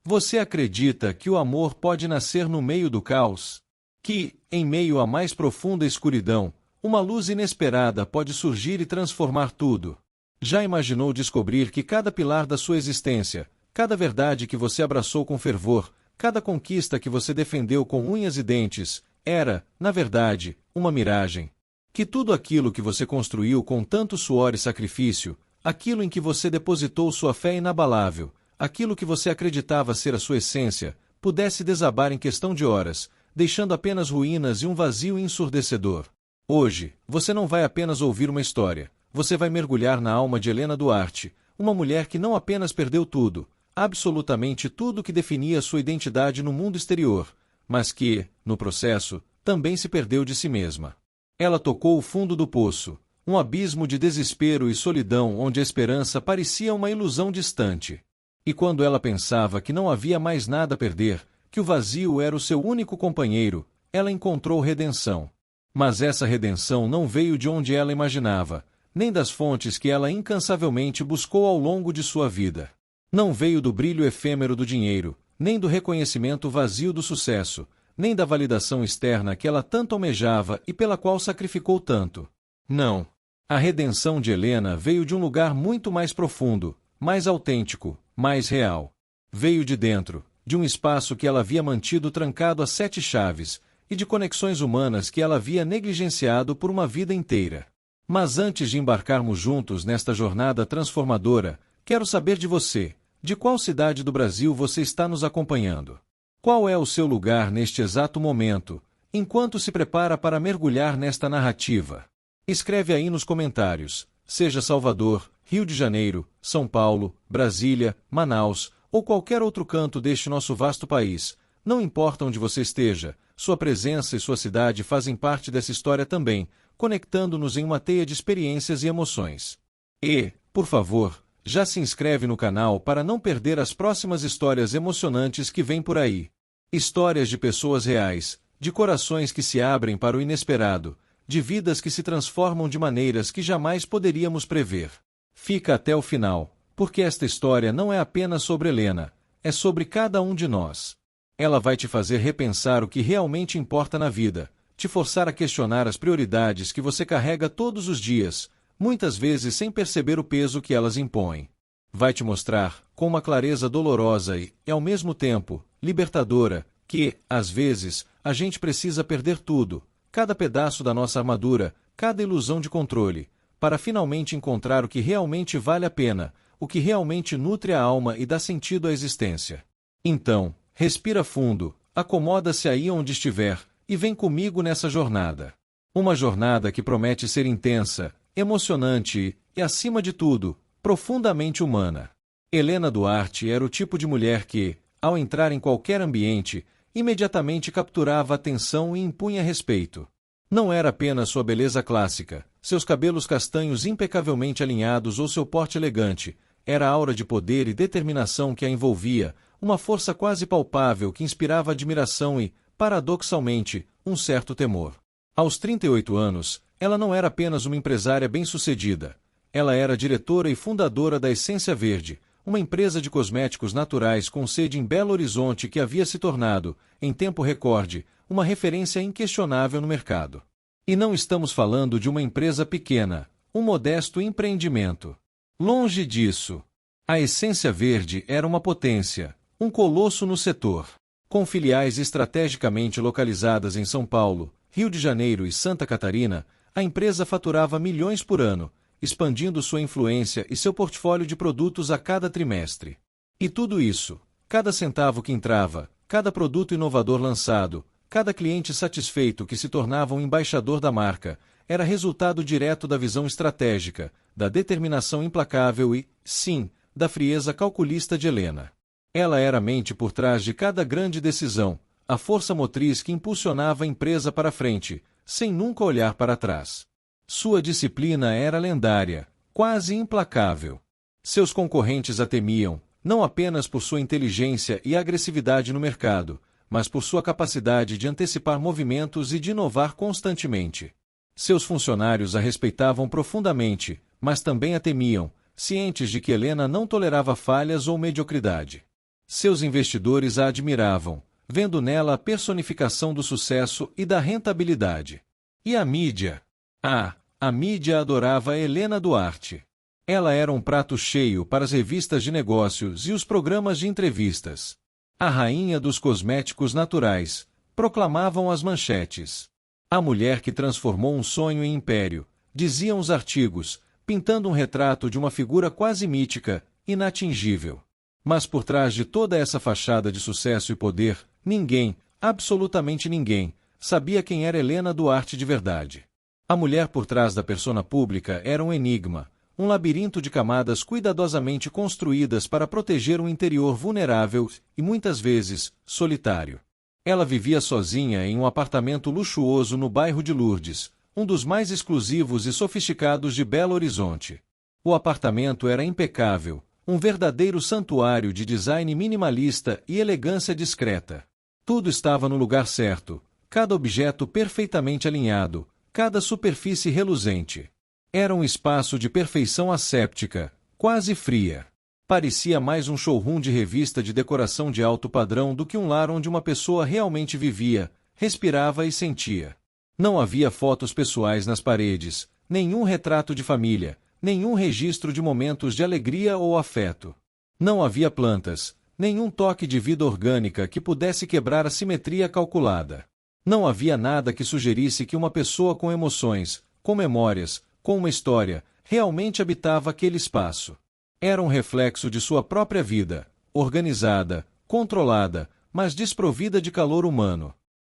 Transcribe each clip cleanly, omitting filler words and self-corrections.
Você acredita que o amor pode nascer no meio do caos? Que, em meio à mais profunda escuridão, uma luz inesperada pode surgir e transformar tudo? Já imaginou descobrir que cada pilar da sua existência, cada verdade que você abraçou com fervor, cada conquista que você defendeu com unhas e dentes, era, na verdade, uma miragem? Que tudo aquilo que você construiu com tanto suor e sacrifício, aquilo em que você depositou sua fé inabalável, aquilo que você acreditava ser a sua essência, pudesse desabar em questão de horas, deixando apenas ruínas e um vazio ensurdecedor. Hoje, você não vai apenas ouvir uma história, você vai mergulhar na alma de Helena Duarte, uma mulher que não apenas perdeu tudo, absolutamente tudo que definia sua identidade no mundo exterior, mas que, no processo, também se perdeu de si mesma. Ela tocou o fundo do poço, um abismo de desespero e solidão onde a esperança parecia uma ilusão distante. E quando ela pensava que não havia mais nada a perder, que o vazio era o seu único companheiro, ela encontrou redenção. Mas essa redenção não veio de onde ela imaginava, nem das fontes que ela incansavelmente buscou ao longo de sua vida. Não veio do brilho efêmero do dinheiro, nem do reconhecimento vazio do sucesso, nem da validação externa que ela tanto almejava e pela qual sacrificou tanto. Não. A redenção de Helena veio de um lugar muito mais profundo, mais autêntico, mais real. Veio de dentro, de um espaço que ela havia mantido trancado a 7 chaves, e de conexões humanas que ela havia negligenciado por uma vida inteira. Mas antes de embarcarmos juntos nesta jornada transformadora, quero saber de você, de qual cidade do Brasil você está nos acompanhando? Qual é o seu lugar neste exato momento, enquanto se prepara para mergulhar nesta narrativa? Escreve aí nos comentários, seja Salvador, Rio de Janeiro, São Paulo, Brasília, Manaus, ou qualquer outro canto deste nosso vasto país. Não importa onde você esteja, sua presença e sua cidade fazem parte dessa história também, conectando-nos em uma teia de experiências e emoções. E, por favor, já se inscreve no canal para não perder as próximas histórias emocionantes que vêm por aí. Histórias de pessoas reais, de corações que se abrem para o inesperado, de vidas que se transformam de maneiras que jamais poderíamos prever. Fica até o final, porque esta história não é apenas sobre Helena, é sobre cada um de nós. Ela vai te fazer repensar o que realmente importa na vida, te forçar a questionar as prioridades que você carrega todos os dias, muitas vezes sem perceber o peso que elas impõem. Vai te mostrar, com uma clareza dolorosa e, ao mesmo tempo, libertadora, que, às vezes, a gente precisa perder tudo, cada pedaço da nossa armadura, cada ilusão de controle, para finalmente encontrar o que realmente vale a pena, o que realmente nutre a alma e dá sentido à existência. Então, respira fundo, acomoda-se aí onde estiver, e vem comigo nessa jornada. Uma jornada que promete ser intensa, emocionante e, acima de tudo, profundamente humana. Helena Duarte era o tipo de mulher que, ao entrar em qualquer ambiente, imediatamente capturava a atenção e impunha respeito. Não era apenas sua beleza clássica, seus cabelos castanhos impecavelmente alinhados ou seu porte elegante, era a aura de poder e determinação que a envolvia, uma força quase palpável que inspirava admiração e, paradoxalmente, um certo temor. Aos 38 anos, ela não era apenas uma empresária bem-sucedida. Ela era diretora e fundadora da Essência Verde, uma empresa de cosméticos naturais com sede em Belo Horizonte que havia se tornado, em tempo recorde, uma referência inquestionável no mercado. E não estamos falando de uma empresa pequena, um modesto empreendimento. Longe disso. A Essência Verde era uma potência, um colosso no setor. Com filiais estrategicamente localizadas em São Paulo, Rio de Janeiro e Santa Catarina, a empresa faturava milhões por ano, expandindo sua influência e seu portfólio de produtos a cada trimestre. E tudo isso, cada centavo que entrava, cada produto inovador lançado, cada cliente satisfeito que se tornava um embaixador da marca, era resultado direto da visão estratégica, da determinação implacável e, sim, da frieza calculista de Helena. Ela era a mente por trás de cada grande decisão, a força motriz que impulsionava a empresa para frente, sem nunca olhar para trás. Sua disciplina era lendária, quase implacável. Seus concorrentes a temiam, não apenas por sua inteligência e agressividade no mercado, mas por sua capacidade de antecipar movimentos e de inovar constantemente. Seus funcionários a respeitavam profundamente, mas também a temiam, cientes de que Helena não tolerava falhas ou mediocridade. Seus investidores a admiravam, vendo nela a personificação do sucesso e da rentabilidade. E a mídia? A mídia adorava Helena Duarte. Ela era um prato cheio para as revistas de negócios e os programas de entrevistas. A rainha dos cosméticos naturais, proclamavam as manchetes. A mulher que transformou um sonho em império, diziam os artigos, pintando um retrato de uma figura quase mítica, inatingível. Mas por trás de toda essa fachada de sucesso e poder, ninguém, absolutamente ninguém, sabia quem era Helena Duarte de verdade. A mulher por trás da persona pública era um enigma, um labirinto de camadas cuidadosamente construídas para proteger um interior vulnerável e, muitas vezes, solitário. Ela vivia sozinha em um apartamento luxuoso no bairro de Lourdes, um dos mais exclusivos e sofisticados de Belo Horizonte. O apartamento era impecável, um verdadeiro santuário de design minimalista e elegância discreta. Tudo estava no lugar certo, cada objeto perfeitamente alinhado, cada superfície reluzente. Era um espaço de perfeição asséptica, quase fria. Parecia mais um showroom de revista de decoração de alto padrão do que um lar onde uma pessoa realmente vivia, respirava e sentia. Não havia fotos pessoais nas paredes, nenhum retrato de família, nenhum registro de momentos de alegria ou afeto. Não havia plantas, nenhum toque de vida orgânica que pudesse quebrar a simetria calculada. Não havia nada que sugerisse que uma pessoa com emoções, com memórias, com uma história, realmente habitava aquele espaço. Era um reflexo de sua própria vida, organizada, controlada, mas desprovida de calor humano.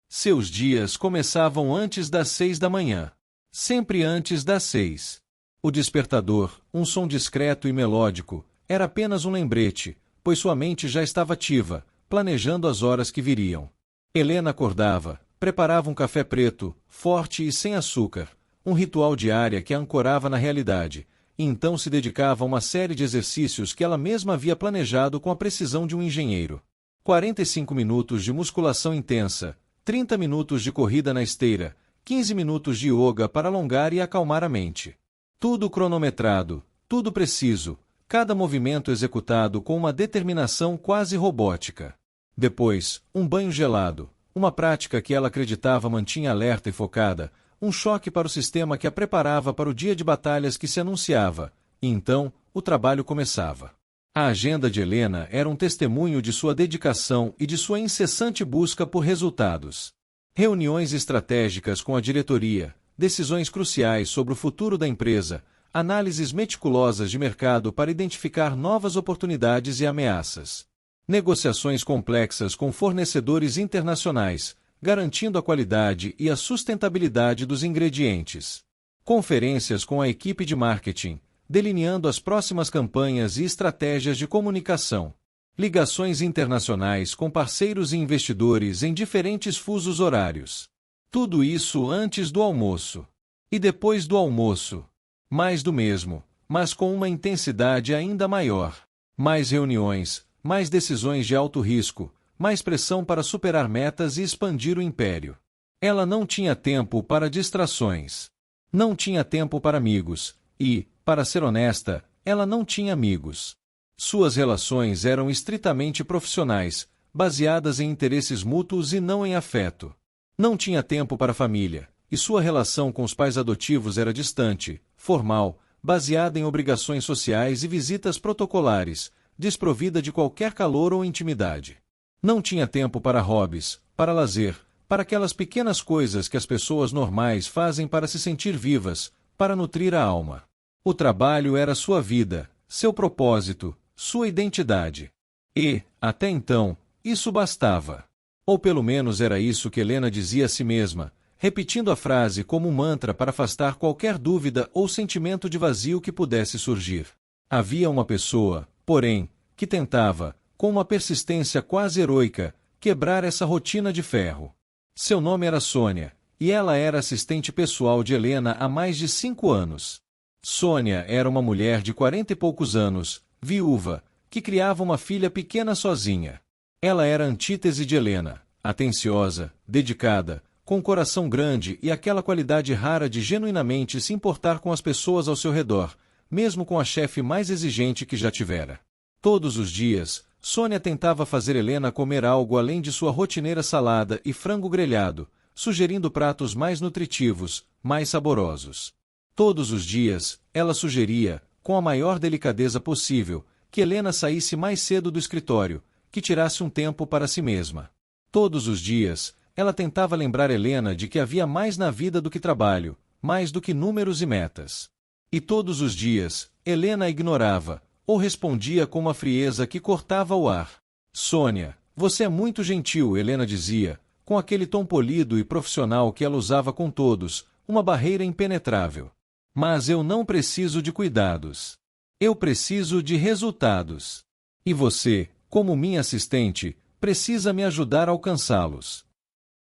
Seus dias começavam antes das 6 da manhã. Sempre antes das 6. O despertador, um som discreto e melódico, era apenas um lembrete, pois sua mente já estava ativa, planejando as horas que viriam. Helena acordava, preparava um café preto, forte e sem açúcar, um ritual diário que a ancorava na realidade, e então se dedicava a uma série de exercícios que ela mesma havia planejado com a precisão de um engenheiro. 45 minutos de musculação intensa, 30 minutos de corrida na esteira, 15 minutos de yoga para alongar e acalmar a mente. Tudo cronometrado, tudo preciso, cada movimento executado com uma determinação quase robótica. Depois, um banho gelado, uma prática que ela acreditava mantinha alerta e focada, um choque para o sistema que a preparava para o dia de batalhas que se anunciava, e então, o trabalho começava. A agenda de Helena era um testemunho de sua dedicação e de sua incessante busca por resultados. Reuniões estratégicas com a diretoria, decisões cruciais sobre o futuro da empresa, análises meticulosas de mercado para identificar novas oportunidades e ameaças. Negociações complexas com fornecedores internacionais, garantindo a qualidade e a sustentabilidade dos ingredientes. Conferências com a equipe de marketing, delineando as próximas campanhas e estratégias de comunicação. Ligações internacionais com parceiros e investidores em diferentes fusos horários. Tudo isso antes do almoço. E depois do almoço. Mais do mesmo, mas com uma intensidade ainda maior. Mais reuniões, mais decisões de alto risco, mais pressão para superar metas e expandir o império. Ela não tinha tempo para distrações. Não tinha tempo para amigos, e, para ser honesta, ela não tinha amigos. Suas relações eram estritamente profissionais, baseadas em interesses mútuos e não em afeto. Não tinha tempo para a família, e sua relação com os pais adotivos era distante, formal, baseada em obrigações sociais e visitas protocolares, desprovida de qualquer calor ou intimidade. Não tinha tempo para hobbies, para lazer, para aquelas pequenas coisas que as pessoas normais fazem para se sentir vivas, para nutrir a alma. O trabalho era sua vida, seu propósito, sua identidade. E, até então, isso bastava. Ou pelo menos era isso que Helena dizia a si mesma, repetindo a frase como um mantra para afastar qualquer dúvida ou sentimento de vazio que pudesse surgir. Havia uma pessoa, porém, que tentava, com uma persistência quase heroica, quebrar essa rotina de ferro. Seu nome era Sônia, e ela era assistente pessoal de Helena há mais de 5 anos. Sônia era uma mulher de 40 e poucos anos, viúva, que criava uma filha pequena sozinha. Ela era a antítese de Helena, atenciosa, dedicada, com um coração grande e aquela qualidade rara de genuinamente se importar com as pessoas ao seu redor, mesmo com a chefe mais exigente que já tivera. Todos os dias, Sônia tentava fazer Helena comer algo além de sua rotineira salada e frango grelhado, sugerindo pratos mais nutritivos, mais saborosos. Todos os dias, ela sugeria, com a maior delicadeza possível, que Helena saísse mais cedo do escritório, que tirasse um tempo para si mesma. Todos os dias, ela tentava lembrar Helena de que havia mais na vida do que trabalho, mais do que números e metas. E todos os dias, Helena a ignorava, ou respondia com uma frieza que cortava o ar. Sônia, você é muito gentil, Helena dizia, com aquele tom polido e profissional que ela usava com todos, uma barreira impenetrável. Mas eu não preciso de cuidados. Eu preciso de resultados. E você, como minha assistente, precisa me ajudar a alcançá-los.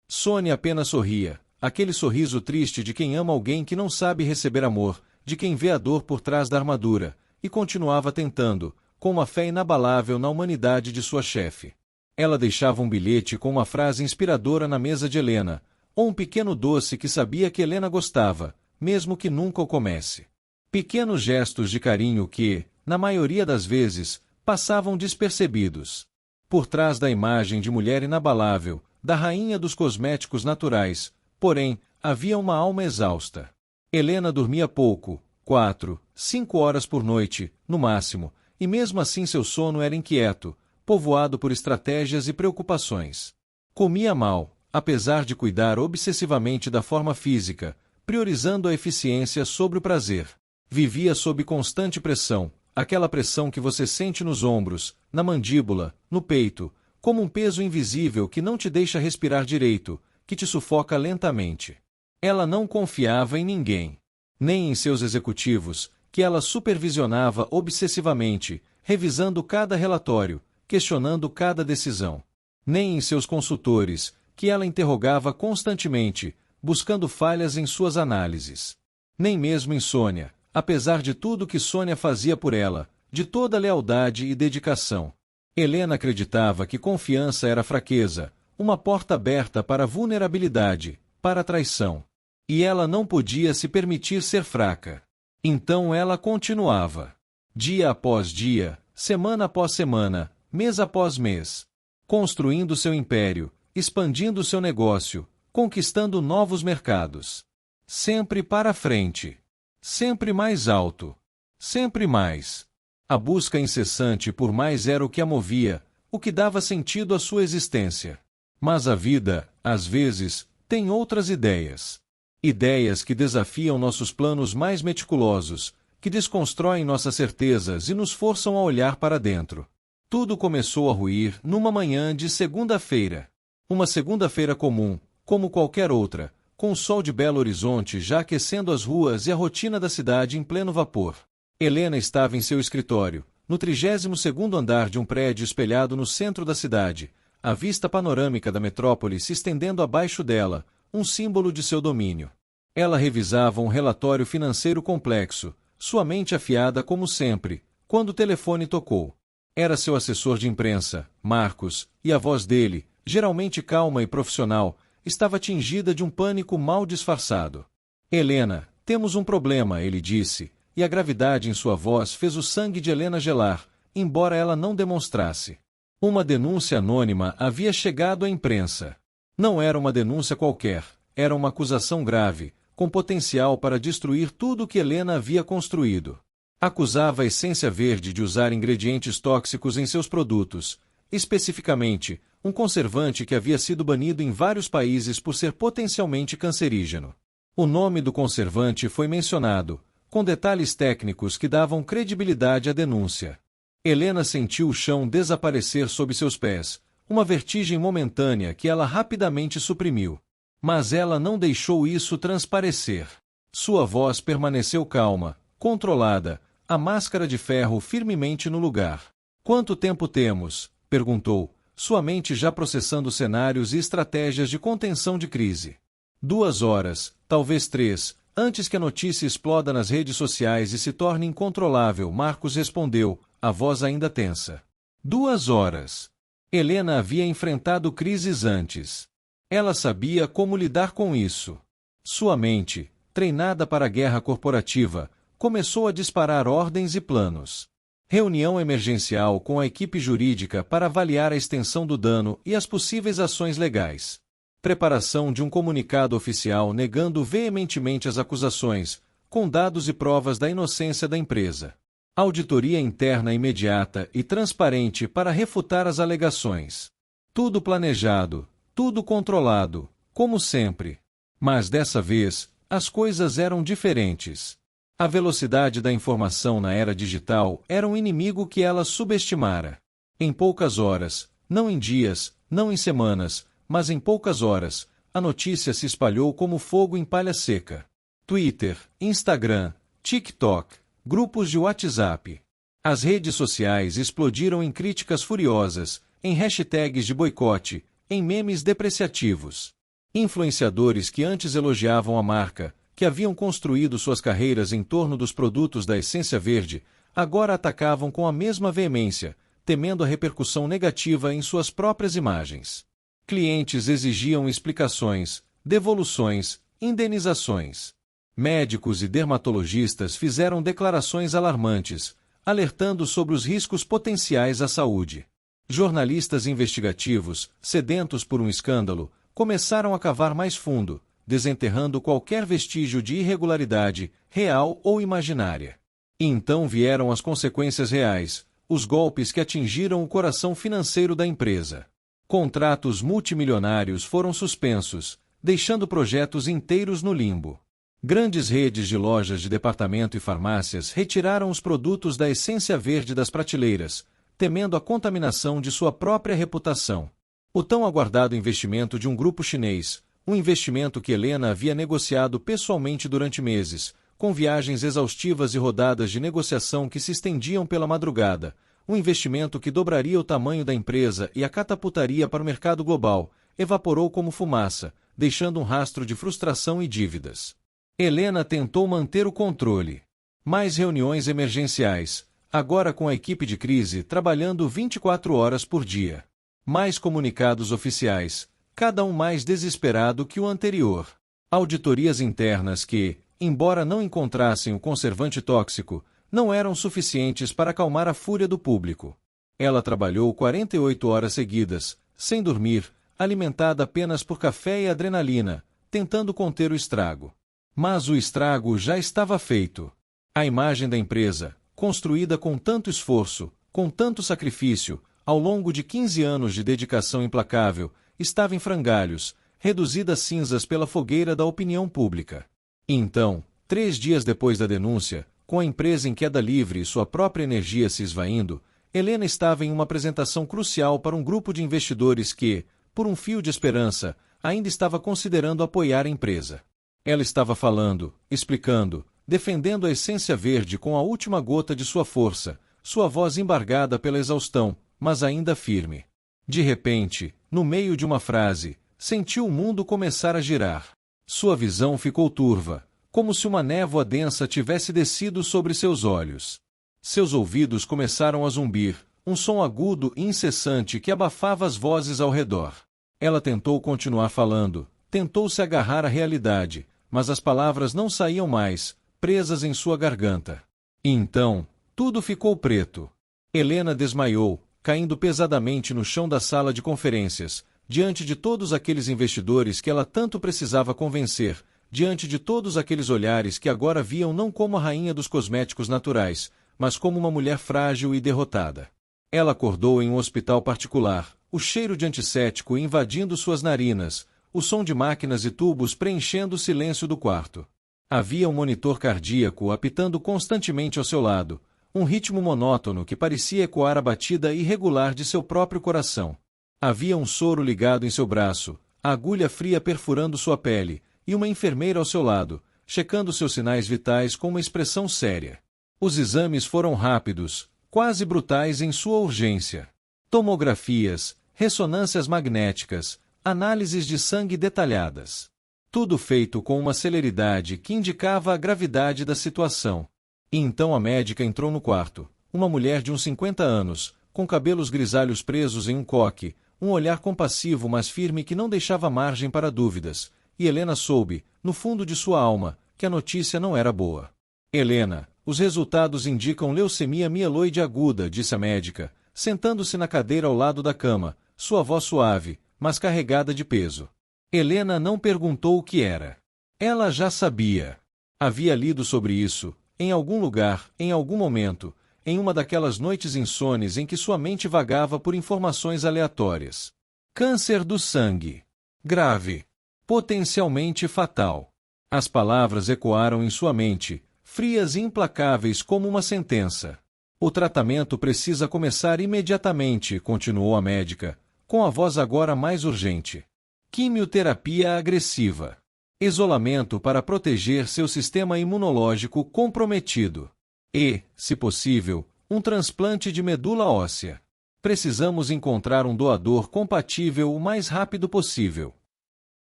Sônia apenas sorria, aquele sorriso triste de quem ama alguém que não sabe receber amor, de quem vê a dor por trás da armadura, e continuava tentando, com uma fé inabalável na humanidade de sua chefe. Ela deixava um bilhete com uma frase inspiradora na mesa de Helena, ou um pequeno doce que sabia que Helena gostava, mesmo que nunca o comesse. Pequenos gestos de carinho que, na maioria das vezes, passavam despercebidos. Por trás da imagem de mulher inabalável, da rainha dos cosméticos naturais, porém, havia uma alma exausta. Helena dormia pouco, 4, 5 horas por noite, no máximo, e mesmo assim seu sono era inquieto, povoado por estratégias e preocupações. Comia mal, apesar de cuidar obsessivamente da forma física, priorizando a eficiência sobre o prazer. Vivia sob constante pressão, aquela pressão que você sente nos ombros, na mandíbula, no peito, como um peso invisível que não te deixa respirar direito, que te sufoca lentamente. Ela não confiava em ninguém. Nem em seus executivos, que ela supervisionava obsessivamente, revisando cada relatório, questionando cada decisão. Nem em seus consultores, que ela interrogava constantemente, buscando falhas em suas análises. Nem mesmo em Sônia, apesar de tudo que Sônia fazia por ela, de toda lealdade e dedicação. Helena acreditava que confiança era fraqueza, uma porta aberta para a vulnerabilidade, para a traição. E ela não podia se permitir ser fraca. Então ela continuava. Dia após dia, semana após semana, mês após mês. Construindo seu império, expandindo seu negócio, conquistando novos mercados. Sempre para frente. Sempre mais alto. Sempre mais. A busca incessante por mais era o que a movia, o que dava sentido à sua existência. Mas a vida, às vezes, tem outras ideias. Ideias que desafiam nossos planos mais meticulosos, que desconstroem nossas certezas e nos forçam a olhar para dentro. Tudo começou a ruir numa manhã de segunda-feira. Uma segunda-feira comum, como qualquer outra, com o sol de Belo Horizonte já aquecendo as ruas e a rotina da cidade em pleno vapor. Helena estava em seu escritório, no 32º andar de um prédio espelhado no centro da cidade, a vista panorâmica da metrópole se estendendo abaixo dela, um símbolo de seu domínio. Ela revisava um relatório financeiro complexo, sua mente afiada como sempre, quando o telefone tocou. Era seu assessor de imprensa, Marcos, e a voz dele, geralmente calma e profissional, estava tingida de um pânico mal disfarçado. Helena, temos um problema, ele disse, e a gravidade em sua voz fez o sangue de Helena gelar, embora ela não demonstrasse. Uma denúncia anônima havia chegado à imprensa. Não era uma denúncia qualquer, era uma acusação grave, com potencial para destruir tudo o que Helena havia construído. Acusava a Essência Verde de usar ingredientes tóxicos em seus produtos, especificamente, um conservante que havia sido banido em vários países por ser potencialmente cancerígeno. O nome do conservante foi mencionado, com detalhes técnicos que davam credibilidade à denúncia. Helena sentiu o chão desaparecer sob seus pés, uma vertigem momentânea que ela rapidamente suprimiu. Mas ela não deixou isso transparecer. Sua voz permaneceu calma, controlada, a máscara de ferro firmemente no lugar. Quanto tempo temos? Perguntou, sua mente já processando cenários e estratégias de contenção de crise. 2 horas, talvez 3, antes que a notícia exploda nas redes sociais e se torne incontrolável, Marcos respondeu, a voz ainda tensa. 2 horas. Helena havia enfrentado crises antes. Ela sabia como lidar com isso. Sua mente, treinada para a guerra corporativa, começou a disparar ordens e planos. Reunião emergencial com a equipe jurídica para avaliar a extensão do dano e as possíveis ações legais. Preparação de um comunicado oficial negando veementemente as acusações, com dados e provas da inocência da empresa. Auditoria interna imediata e transparente para refutar as alegações. Tudo planejado, tudo controlado, como sempre. Mas dessa vez, as coisas eram diferentes. A velocidade da informação na era digital era um inimigo que ela subestimara. Em poucas horas, não em dias, não em semanas, mas em poucas horas, a notícia se espalhou como fogo em palha seca. Twitter, Instagram, TikTok, grupos de WhatsApp. As redes sociais explodiram em críticas furiosas, em hashtags de boicote, em memes depreciativos. Influenciadores que antes elogiavam a marca, que haviam construído suas carreiras em torno dos produtos da essência verde, agora atacavam com a mesma veemência, temendo a repercussão negativa em suas próprias imagens. Clientes exigiam explicações, devoluções, indenizações. Médicos e dermatologistas fizeram declarações alarmantes, alertando sobre os riscos potenciais à saúde. Jornalistas investigativos, sedentos por um escândalo, começaram a cavar mais fundo, desenterrando qualquer vestígio de irregularidade, real ou imaginária. E então vieram as consequências reais, os golpes que atingiram o coração financeiro da empresa. Contratos multimilionários foram suspensos, deixando projetos inteiros no limbo. Grandes redes de lojas de departamento e farmácias retiraram os produtos da essência verde das prateleiras, temendo a contaminação de sua própria reputação. O tão aguardado investimento de um grupo chinês, um investimento que Helena havia negociado pessoalmente durante meses, com viagens exaustivas e rodadas de negociação que se estendiam pela madrugada, um investimento que dobraria o tamanho da empresa e a catapultaria para o mercado global, evaporou como fumaça, deixando um rastro de frustração e dívidas. Helena tentou manter o controle. Mais reuniões emergenciais, agora com a equipe de crise trabalhando 24 horas por dia. Mais comunicados oficiais, cada um mais desesperado que o anterior. Auditorias internas que, embora não encontrassem o conservante tóxico, não eram suficientes para acalmar a fúria do público. Ela trabalhou 48 horas seguidas, sem dormir, alimentada apenas por café e adrenalina, tentando conter o estrago. Mas o estrago já estava feito. A imagem da empresa, construída com tanto esforço, com tanto sacrifício, ao longo de 15 anos de dedicação implacável, estava em frangalhos, reduzida a cinzas pela fogueira da opinião pública. E então, 3 dias depois da denúncia, com a empresa em queda livre e sua própria energia se esvaindo, Helena estava em uma apresentação crucial para um grupo de investidores que, por um fio de esperança, ainda estava considerando apoiar a empresa. Ela estava falando, explicando, defendendo a essência verde com a última gota de sua força, sua voz embargada pela exaustão, mas ainda firme. De repente, no meio de uma frase, sentiu o mundo começar a girar. Sua visão ficou turva, como se uma névoa densa tivesse descido sobre seus olhos. Seus ouvidos começaram a zumbir, um som agudo e incessante que abafava as vozes ao redor. Ela tentou continuar falando, tentou se agarrar à realidade, mas as palavras não saíam mais, presas em sua garganta. E então, tudo ficou preto. Helena desmaiou, caindo pesadamente no chão da sala de conferências, diante de todos aqueles investidores que ela tanto precisava convencer, diante de todos aqueles olhares que agora viam não como a rainha dos cosméticos naturais, mas como uma mulher frágil e derrotada. Ela acordou em um hospital particular, o cheiro de antisséptico invadindo suas narinas, o som de máquinas e tubos preenchendo o silêncio do quarto. Havia um monitor cardíaco apitando constantemente ao seu lado, um ritmo monótono que parecia ecoar a batida irregular de seu próprio coração. Havia um soro ligado em seu braço, a agulha fria perfurando sua pele, e uma enfermeira ao seu lado, checando seus sinais vitais com uma expressão séria. Os exames foram rápidos, quase brutais em sua urgência. Tomografias, ressonâncias magnéticas, análises de sangue detalhadas. Tudo feito com uma celeridade que indicava a gravidade da situação. E então a médica entrou no quarto, uma mulher de uns 50 anos, com cabelos grisalhos presos em um coque, um olhar compassivo mas firme que não deixava margem para dúvidas, e Helena soube, no fundo de sua alma, que a notícia não era boa. Helena, Os resultados indicam leucemia mieloide aguda, disse a médica, sentando-se na cadeira ao lado da cama, sua voz suave, mas carregada de peso. Helena não perguntou o que era. Ela já sabia. Havia lido sobre isso, em algum lugar, em algum momento, em uma daquelas noites insones em que sua mente vagava por informações aleatórias. Câncer do sangue. Grave. Potencialmente fatal. As palavras ecoaram em sua mente, frias e implacáveis como uma sentença. O tratamento precisa começar imediatamente, continuou a médica, com a voz agora mais urgente. Quimioterapia agressiva. Isolamento para proteger seu sistema imunológico comprometido. E, se possível, um transplante de medula óssea. Precisamos encontrar um doador compatível o mais rápido possível.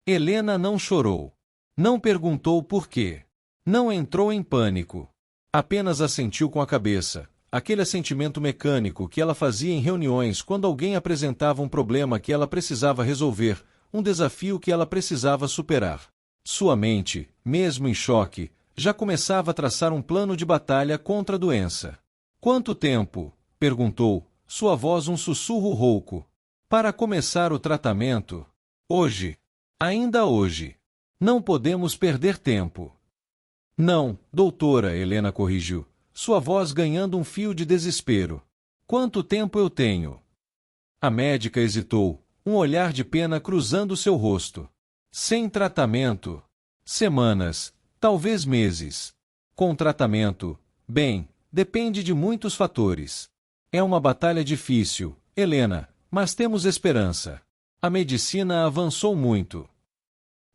Helena não chorou. Não perguntou por quê. Não entrou em pânico. Apenas assentiu com a cabeça, aquele assentimento mecânico que ela fazia em reuniões quando alguém apresentava um problema que ela precisava resolver, um desafio que ela precisava superar. Sua mente, mesmo em choque, já começava a traçar um plano de batalha contra a doença. Quanto tempo? Perguntou, sua voz um sussurro rouco. Para começar o tratamento? Hoje. Ainda hoje. Não podemos perder tempo. Não, doutora, Helena corrigiu, sua voz ganhando um fio de desespero. Quanto tempo eu tenho? A médica hesitou, um olhar de pena cruzando seu rosto. Sem tratamento. Semanas, talvez meses. Com tratamento, bem, depende de muitos fatores. É uma batalha difícil, Helena, mas temos esperança. A medicina avançou muito.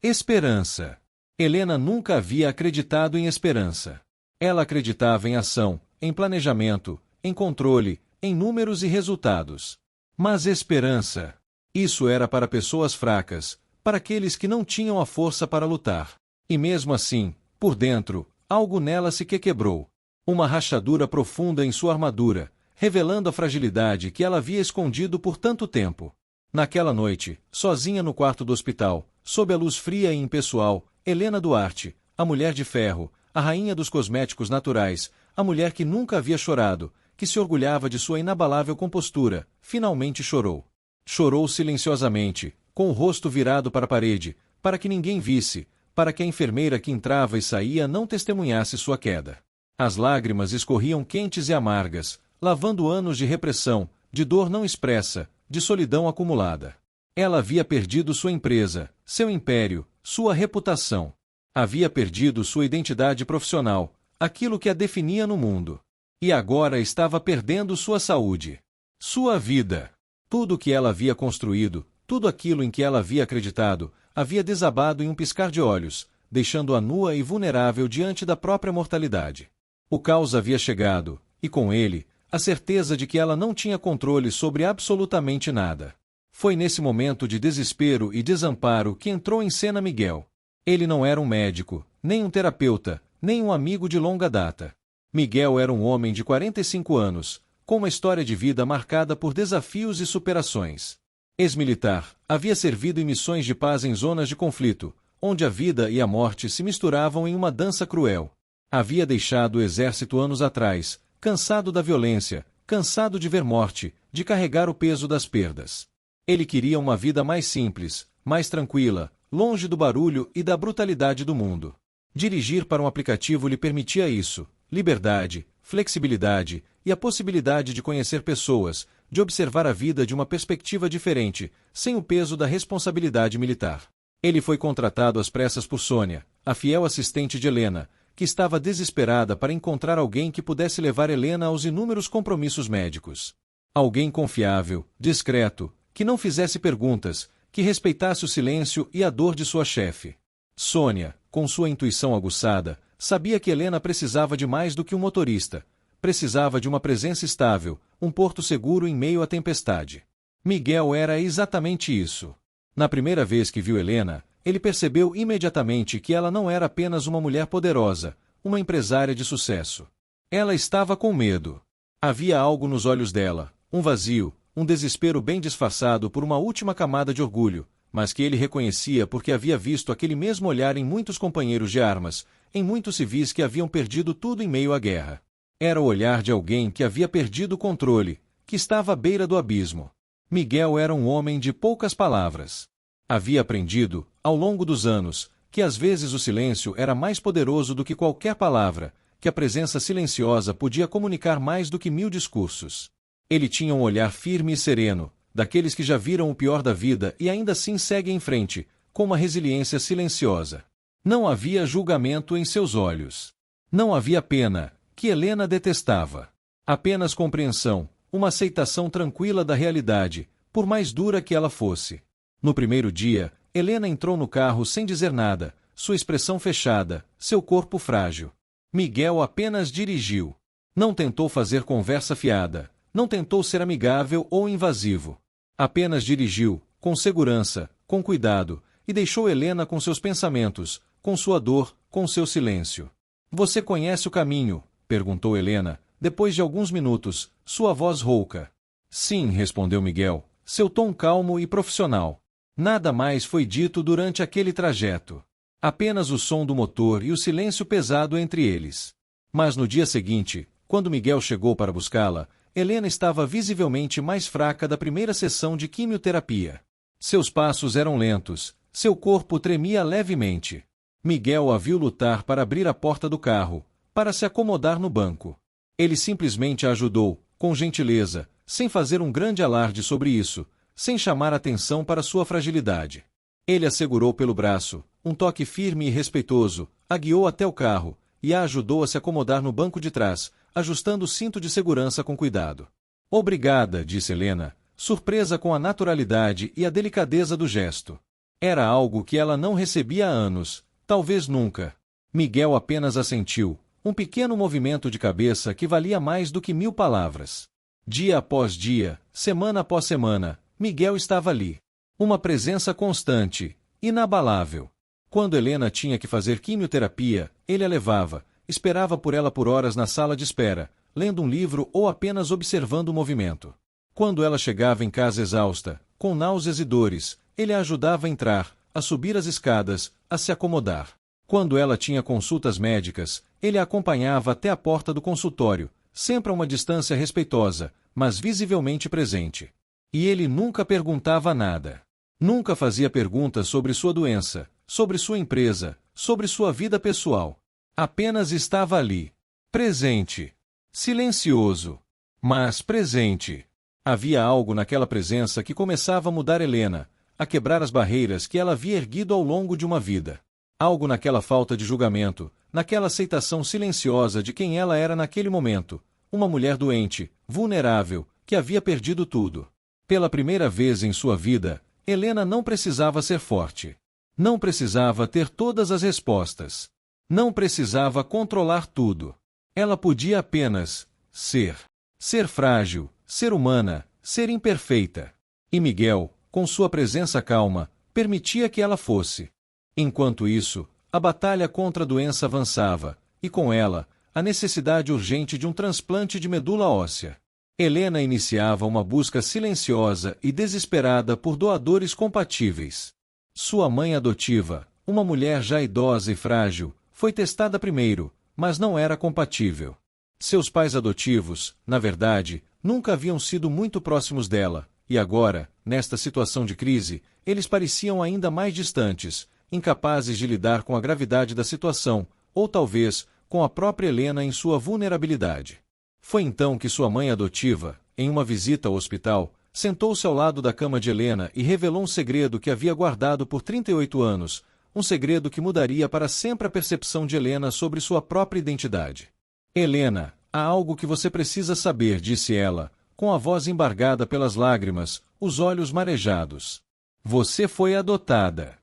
Esperança. Helena nunca havia acreditado em esperança. Ela acreditava em ação, em planejamento, em controle, em números e resultados. Mas esperança. Isso era para pessoas fracas, para aqueles que não tinham a força para lutar. E mesmo assim, por dentro, algo nela se quebrou. Uma rachadura profunda em sua armadura, revelando a fragilidade que ela havia escondido por tanto tempo. Naquela noite, sozinha no quarto do hospital, sob a luz fria e impessoal, Helena Duarte, a mulher de ferro, a rainha dos cosméticos naturais, a mulher que nunca havia chorado, que se orgulhava de sua inabalável compostura, finalmente chorou. Chorou silenciosamente, com o rosto virado para a parede, para que ninguém visse, para que a enfermeira que entrava e saía não testemunhasse sua queda. As lágrimas escorriam quentes e amargas, lavando anos de repressão, de dor não expressa, de solidão acumulada. Ela havia perdido sua empresa, seu império, sua reputação. Havia perdido sua identidade profissional, aquilo que a definia no mundo. E agora estava perdendo sua saúde. Sua vida. Tudo o que ela havia construído, tudo aquilo em que ela havia acreditado, havia desabado em um piscar de olhos, deixando-a nua e vulnerável diante da própria mortalidade. O caos havia chegado, e com ele, a certeza de que ela não tinha controle sobre absolutamente nada. Foi nesse momento de desespero e desamparo que entrou em cena Miguel. Ele não era um médico, nem um terapeuta, nem um amigo de longa data. Miguel era um homem de 45 anos, com uma história de vida marcada por desafios e superações. Ex-militar, havia servido em missões de paz em zonas de conflito, onde a vida e a morte se misturavam em uma dança cruel. Havia deixado o exército anos atrás, cansado da violência, cansado de ver morte, de carregar o peso das perdas. Ele queria uma vida mais simples, mais tranquila, longe do barulho e da brutalidade do mundo. Dirigir para um aplicativo lhe permitia isso, liberdade, flexibilidade e a possibilidade de conhecer pessoas, de observar a vida de uma perspectiva diferente, sem o peso da responsabilidade militar. Ele foi contratado às pressas por Sônia, a fiel assistente de Helena, que estava desesperada para encontrar alguém que pudesse levar Helena aos inúmeros compromissos médicos. Alguém confiável, discreto, que não fizesse perguntas, que respeitasse o silêncio e a dor de sua chefe. Sônia, com sua intuição aguçada, sabia que Helena precisava de mais do que um motorista. Precisava de uma presença estável, um porto seguro em meio à tempestade. Miguel era exatamente isso. Na primeira vez que viu Helena, ele percebeu imediatamente que ela não era apenas uma mulher poderosa, uma empresária de sucesso. Ela estava com medo. Havia algo nos olhos dela, um vazio, um desespero bem disfarçado por uma última camada de orgulho, mas que ele reconhecia porque havia visto aquele mesmo olhar em muitos companheiros de armas, em muitos civis que haviam perdido tudo em meio à guerra. Era o olhar de alguém que havia perdido o controle, que estava à beira do abismo. Miguel era um homem de poucas palavras. Havia aprendido, ao longo dos anos, que às vezes o silêncio era mais poderoso do que qualquer palavra, que a presença silenciosa podia comunicar mais do que 1000 discursos. Ele tinha um olhar firme e sereno, daqueles que já viram o pior da vida e ainda assim seguem em frente, com uma resiliência silenciosa. Não havia julgamento em seus olhos. Não havia pena, que Helena detestava. Apenas compreensão, uma aceitação tranquila da realidade, por mais dura que ela fosse. No primeiro dia, Helena entrou no carro sem dizer nada, sua expressão fechada, seu corpo frágil. Miguel apenas dirigiu. Não tentou fazer conversa fiada, não tentou ser amigável ou invasivo. Apenas dirigiu, com segurança, com cuidado, e deixou Helena com seus pensamentos, com sua dor, com seu silêncio. "Você conhece o caminho?" perguntou Helena, depois de alguns minutos, sua voz rouca. "Sim", respondeu Miguel, seu tom calmo e profissional. Nada mais foi dito durante aquele trajeto. Apenas o som do motor e o silêncio pesado entre eles. Mas no dia seguinte, quando Miguel chegou para buscá-la, Helena estava visivelmente mais fraca da primeira sessão de quimioterapia. Seus passos eram lentos, seu corpo tremia levemente. Miguel a viu lutar para abrir a porta do carro, para se acomodar no banco. Ele simplesmente a ajudou, com gentileza, sem fazer um grande alarde sobre isso, sem chamar atenção para sua fragilidade. Ele a segurou pelo braço, um toque firme e respeitoso, a guiou até o carro, e a ajudou a se acomodar no banco de trás, ajustando o cinto de segurança com cuidado. "Obrigada", disse Helena, surpresa com a naturalidade e a delicadeza do gesto. Era algo que ela não recebia há anos, talvez nunca. Miguel apenas assentiu, um pequeno movimento de cabeça que valia mais do que 1000 palavras. Dia após dia, semana após semana, Miguel estava ali. Uma presença constante, inabalável. Quando Helena tinha que fazer quimioterapia, ele a levava, esperava por ela por horas na sala de espera, lendo um livro ou apenas observando o movimento. Quando ela chegava em casa exausta, com náuseas e dores, ele a ajudava a entrar, a subir as escadas, a se acomodar. Quando ela tinha consultas médicas, ele a acompanhava até a porta do consultório, sempre a uma distância respeitosa, mas visivelmente presente. E ele nunca perguntava nada. Nunca fazia perguntas sobre sua doença, sobre sua empresa, sobre sua vida pessoal. Apenas estava ali. Presente. Silencioso. Mas presente. Havia algo naquela presença que começava a mudar Helena, a quebrar as barreiras que ela havia erguido ao longo de uma vida. Algo naquela falta de julgamento, naquela aceitação silenciosa de quem ela era naquele momento, uma mulher doente, vulnerável, que havia perdido tudo. Pela primeira vez em sua vida, Helena não precisava ser forte. Não precisava ter todas as respostas. Não precisava controlar tudo. Ela podia apenas ser. Ser frágil, ser humana, ser imperfeita. E Miguel, com sua presença calma, permitia que ela fosse. Enquanto isso, a batalha contra a doença avançava, e com ela, a necessidade urgente de um transplante de medula óssea. Helena iniciava uma busca silenciosa e desesperada por doadores compatíveis. Sua mãe adotiva, uma mulher já idosa e frágil, foi testada primeiro, mas não era compatível. Seus pais adotivos, na verdade, nunca haviam sido muito próximos dela, e agora, nesta situação de crise, eles pareciam ainda mais distantes, incapazes de lidar com a gravidade da situação, ou talvez, com a própria Helena em sua vulnerabilidade. Foi então que sua mãe adotiva, em uma visita ao hospital, sentou-se ao lado da cama de Helena e revelou um segredo que havia guardado por 38 anos, um segredo que mudaria para sempre a percepção de Helena sobre sua própria identidade. "Helena, há algo que você precisa saber", disse ela, com a voz embargada pelas lágrimas, os olhos marejados. "Você foi adotada."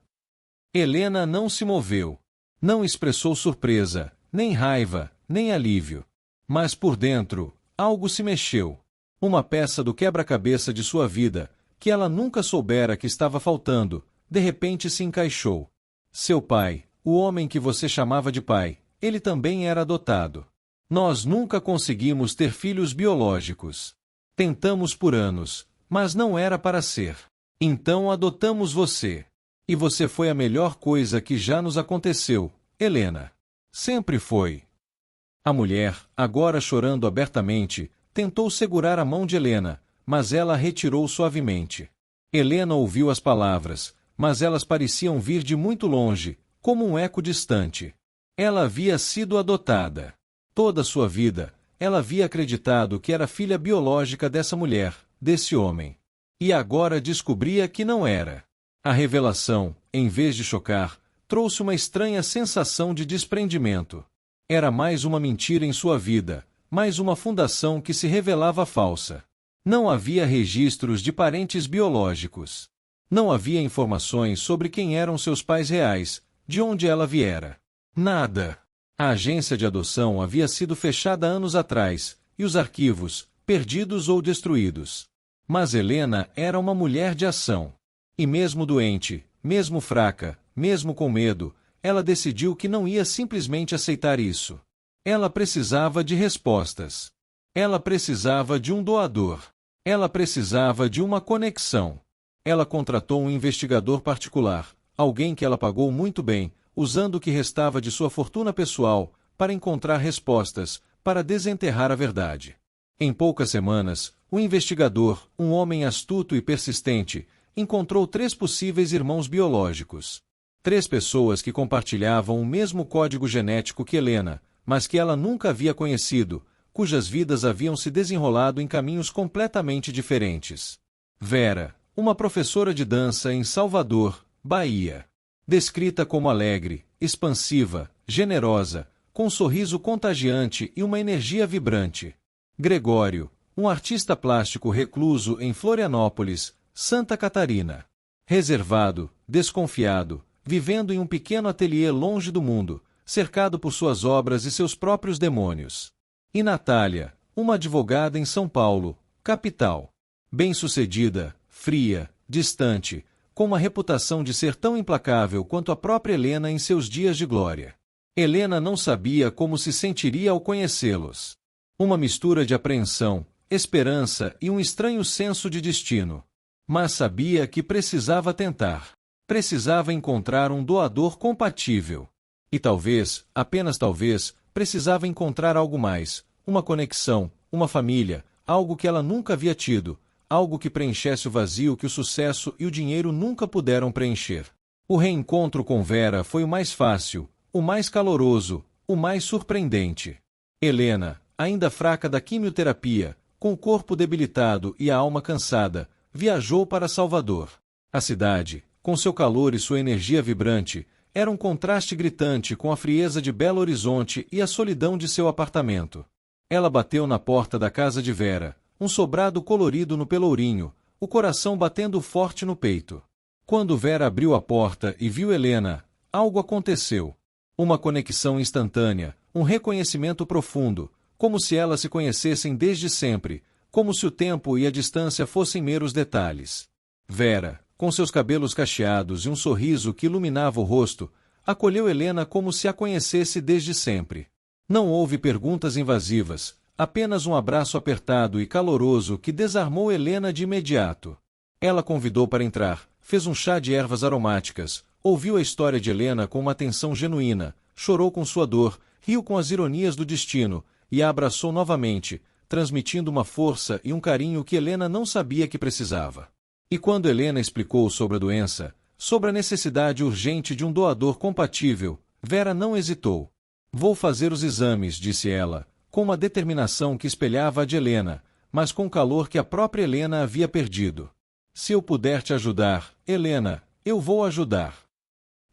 Helena não se moveu. Não expressou surpresa, nem raiva, nem alívio. Mas por dentro, algo se mexeu. Uma peça do quebra-cabeça de sua vida, que ela nunca soubera que estava faltando, de repente se encaixou. Seu pai, o homem que você chamava de pai, ele também era adotado. Nós nunca conseguimos ter filhos biológicos. Tentamos por anos, mas não era para ser. Então adotamos você. E você foi a melhor coisa que já nos aconteceu, Helena. Sempre foi. A mulher, agora chorando abertamente, tentou segurar a mão de Helena, mas ela a retirou suavemente. Helena ouviu as palavras, mas elas pareciam vir de muito longe, como um eco distante. Ela havia sido adotada. Toda sua vida, ela havia acreditado que era filha biológica dessa mulher, desse homem. E agora descobria que não era. A revelação, em vez de chocar, trouxe uma estranha sensação de desprendimento. Era mais uma mentira em sua vida, mais uma fundação que se revelava falsa. Não havia registros de parentes biológicos. Não havia informações sobre quem eram seus pais reais, de onde ela viera. Nada. A agência de adoção havia sido fechada anos atrás, e os arquivos, perdidos ou destruídos. Mas Helena era uma mulher de ação. E mesmo doente, mesmo fraca, mesmo com medo, ela decidiu que não ia simplesmente aceitar isso. Ela precisava de respostas. Ela precisava de um doador. Ela precisava de uma conexão. Ela contratou um investigador particular, alguém que ela pagou muito bem, usando o que restava de sua fortuna pessoal, para encontrar respostas, para desenterrar a verdade. Em poucas semanas, o investigador, um homem astuto e persistente, encontrou 3 possíveis irmãos biológicos. 3 pessoas que compartilhavam o mesmo código genético que Helena, mas que ela nunca havia conhecido, cujas vidas haviam se desenrolado em caminhos completamente diferentes. Vera, uma professora de dança em Salvador, Bahia. Descrita como alegre, expansiva, generosa, com um sorriso contagiante e uma energia vibrante. Gregório, um artista plástico recluso em Florianópolis, Santa Catarina. Reservado, desconfiado, vivendo em um pequeno ateliê longe do mundo, cercado por suas obras e seus próprios demônios. E Natália, uma advogada em São Paulo, capital. Bem-sucedida, fria, distante, com uma reputação de ser tão implacável quanto a própria Helena em seus dias de glória. Helena não sabia como se sentiria ao conhecê-los. Uma mistura de apreensão, esperança e um estranho senso de destino. Mas sabia que precisava tentar. Precisava encontrar um doador compatível. E talvez, apenas talvez, precisava encontrar algo mais, uma conexão, uma família, algo que ela nunca havia tido, algo que preenchesse o vazio que o sucesso e o dinheiro nunca puderam preencher. O reencontro com Vera foi o mais fácil, o mais caloroso, o mais surpreendente. Helena, ainda fraca da quimioterapia, com o corpo debilitado e a alma cansada, viajou para Salvador. A cidade, com seu calor e sua energia vibrante, era um contraste gritante com a frieza de Belo Horizonte e a solidão de seu apartamento. Ela bateu na porta da casa de Vera, um sobrado colorido no Pelourinho, o coração batendo forte no peito. Quando Vera abriu a porta e viu Helena, algo aconteceu. Uma conexão instantânea, um reconhecimento profundo, como se elas se conhecessem desde sempre, como se o tempo e a distância fossem meros detalhes. Vera, com seus cabelos cacheados e um sorriso que iluminava o rosto, acolheu Helena como se a conhecesse desde sempre. Não houve perguntas invasivas, apenas um abraço apertado e caloroso que desarmou Helena de imediato. Ela convidou para entrar, fez um chá de ervas aromáticas, ouviu a história de Helena com uma atenção genuína, chorou com sua dor, riu com as ironias do destino, e a abraçou novamente, transmitindo uma força e um carinho que Helena não sabia que precisava. E quando Helena explicou sobre a doença, sobre a necessidade urgente de um doador compatível, Vera não hesitou. Vou fazer os exames, disse ela, com uma determinação que espelhava a de Helena, mas com calor que a própria Helena havia perdido. Se eu puder te ajudar, Helena, eu vou ajudar.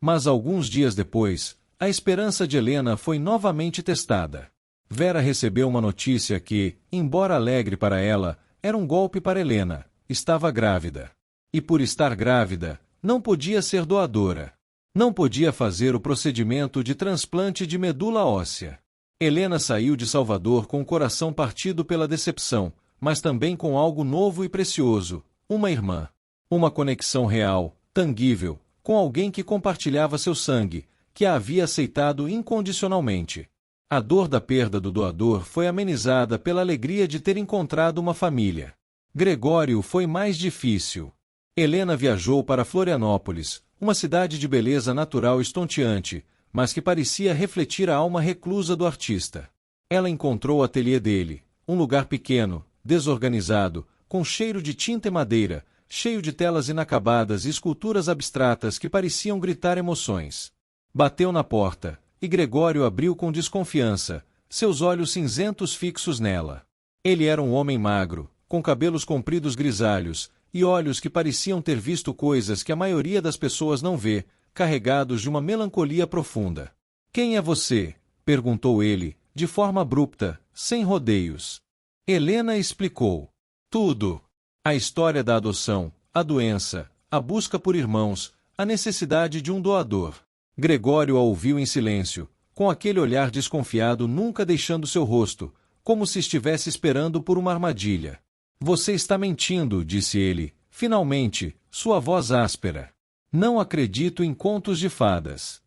Mas alguns dias depois, a esperança de Helena foi novamente testada. Vera recebeu uma notícia que, embora alegre para ela, era um golpe para Helena. Estava grávida. E por estar grávida, não podia ser doadora. Não podia fazer o procedimento de transplante de medula óssea. Helena saiu de Salvador com o coração partido pela decepção, mas também com algo novo e precioso, uma irmã. Uma conexão real, tangível, com alguém que compartilhava seu sangue, que a havia aceitado incondicionalmente. A dor da perda do doador foi amenizada pela alegria de ter encontrado uma família. Gregório foi mais difícil. Helena viajou para Florianópolis, uma cidade de beleza natural estonteante, mas que parecia refletir a alma reclusa do artista. Ela encontrou o ateliê dele, um lugar pequeno, desorganizado, com cheiro de tinta e madeira, cheio de telas inacabadas e esculturas abstratas que pareciam gritar emoções. Bateu na porta, e Gregório abriu com desconfiança, seus olhos cinzentos fixos nela. Ele era um homem magro, com cabelos compridos grisalhos, e olhos que pareciam ter visto coisas que a maioria das pessoas não vê, carregados de uma melancolia profunda. "Quem é você?" perguntou ele, de forma abrupta, sem rodeios. Helena explicou. Tudo. A história da adoção, a doença, a busca por irmãos, a necessidade de um doador. Gregório a ouviu em silêncio, com aquele olhar desconfiado nunca deixando seu rosto, como se estivesse esperando por uma armadilha. "Você está mentindo", disse ele, finalmente, sua voz áspera. "Não acredito em contos de fadas."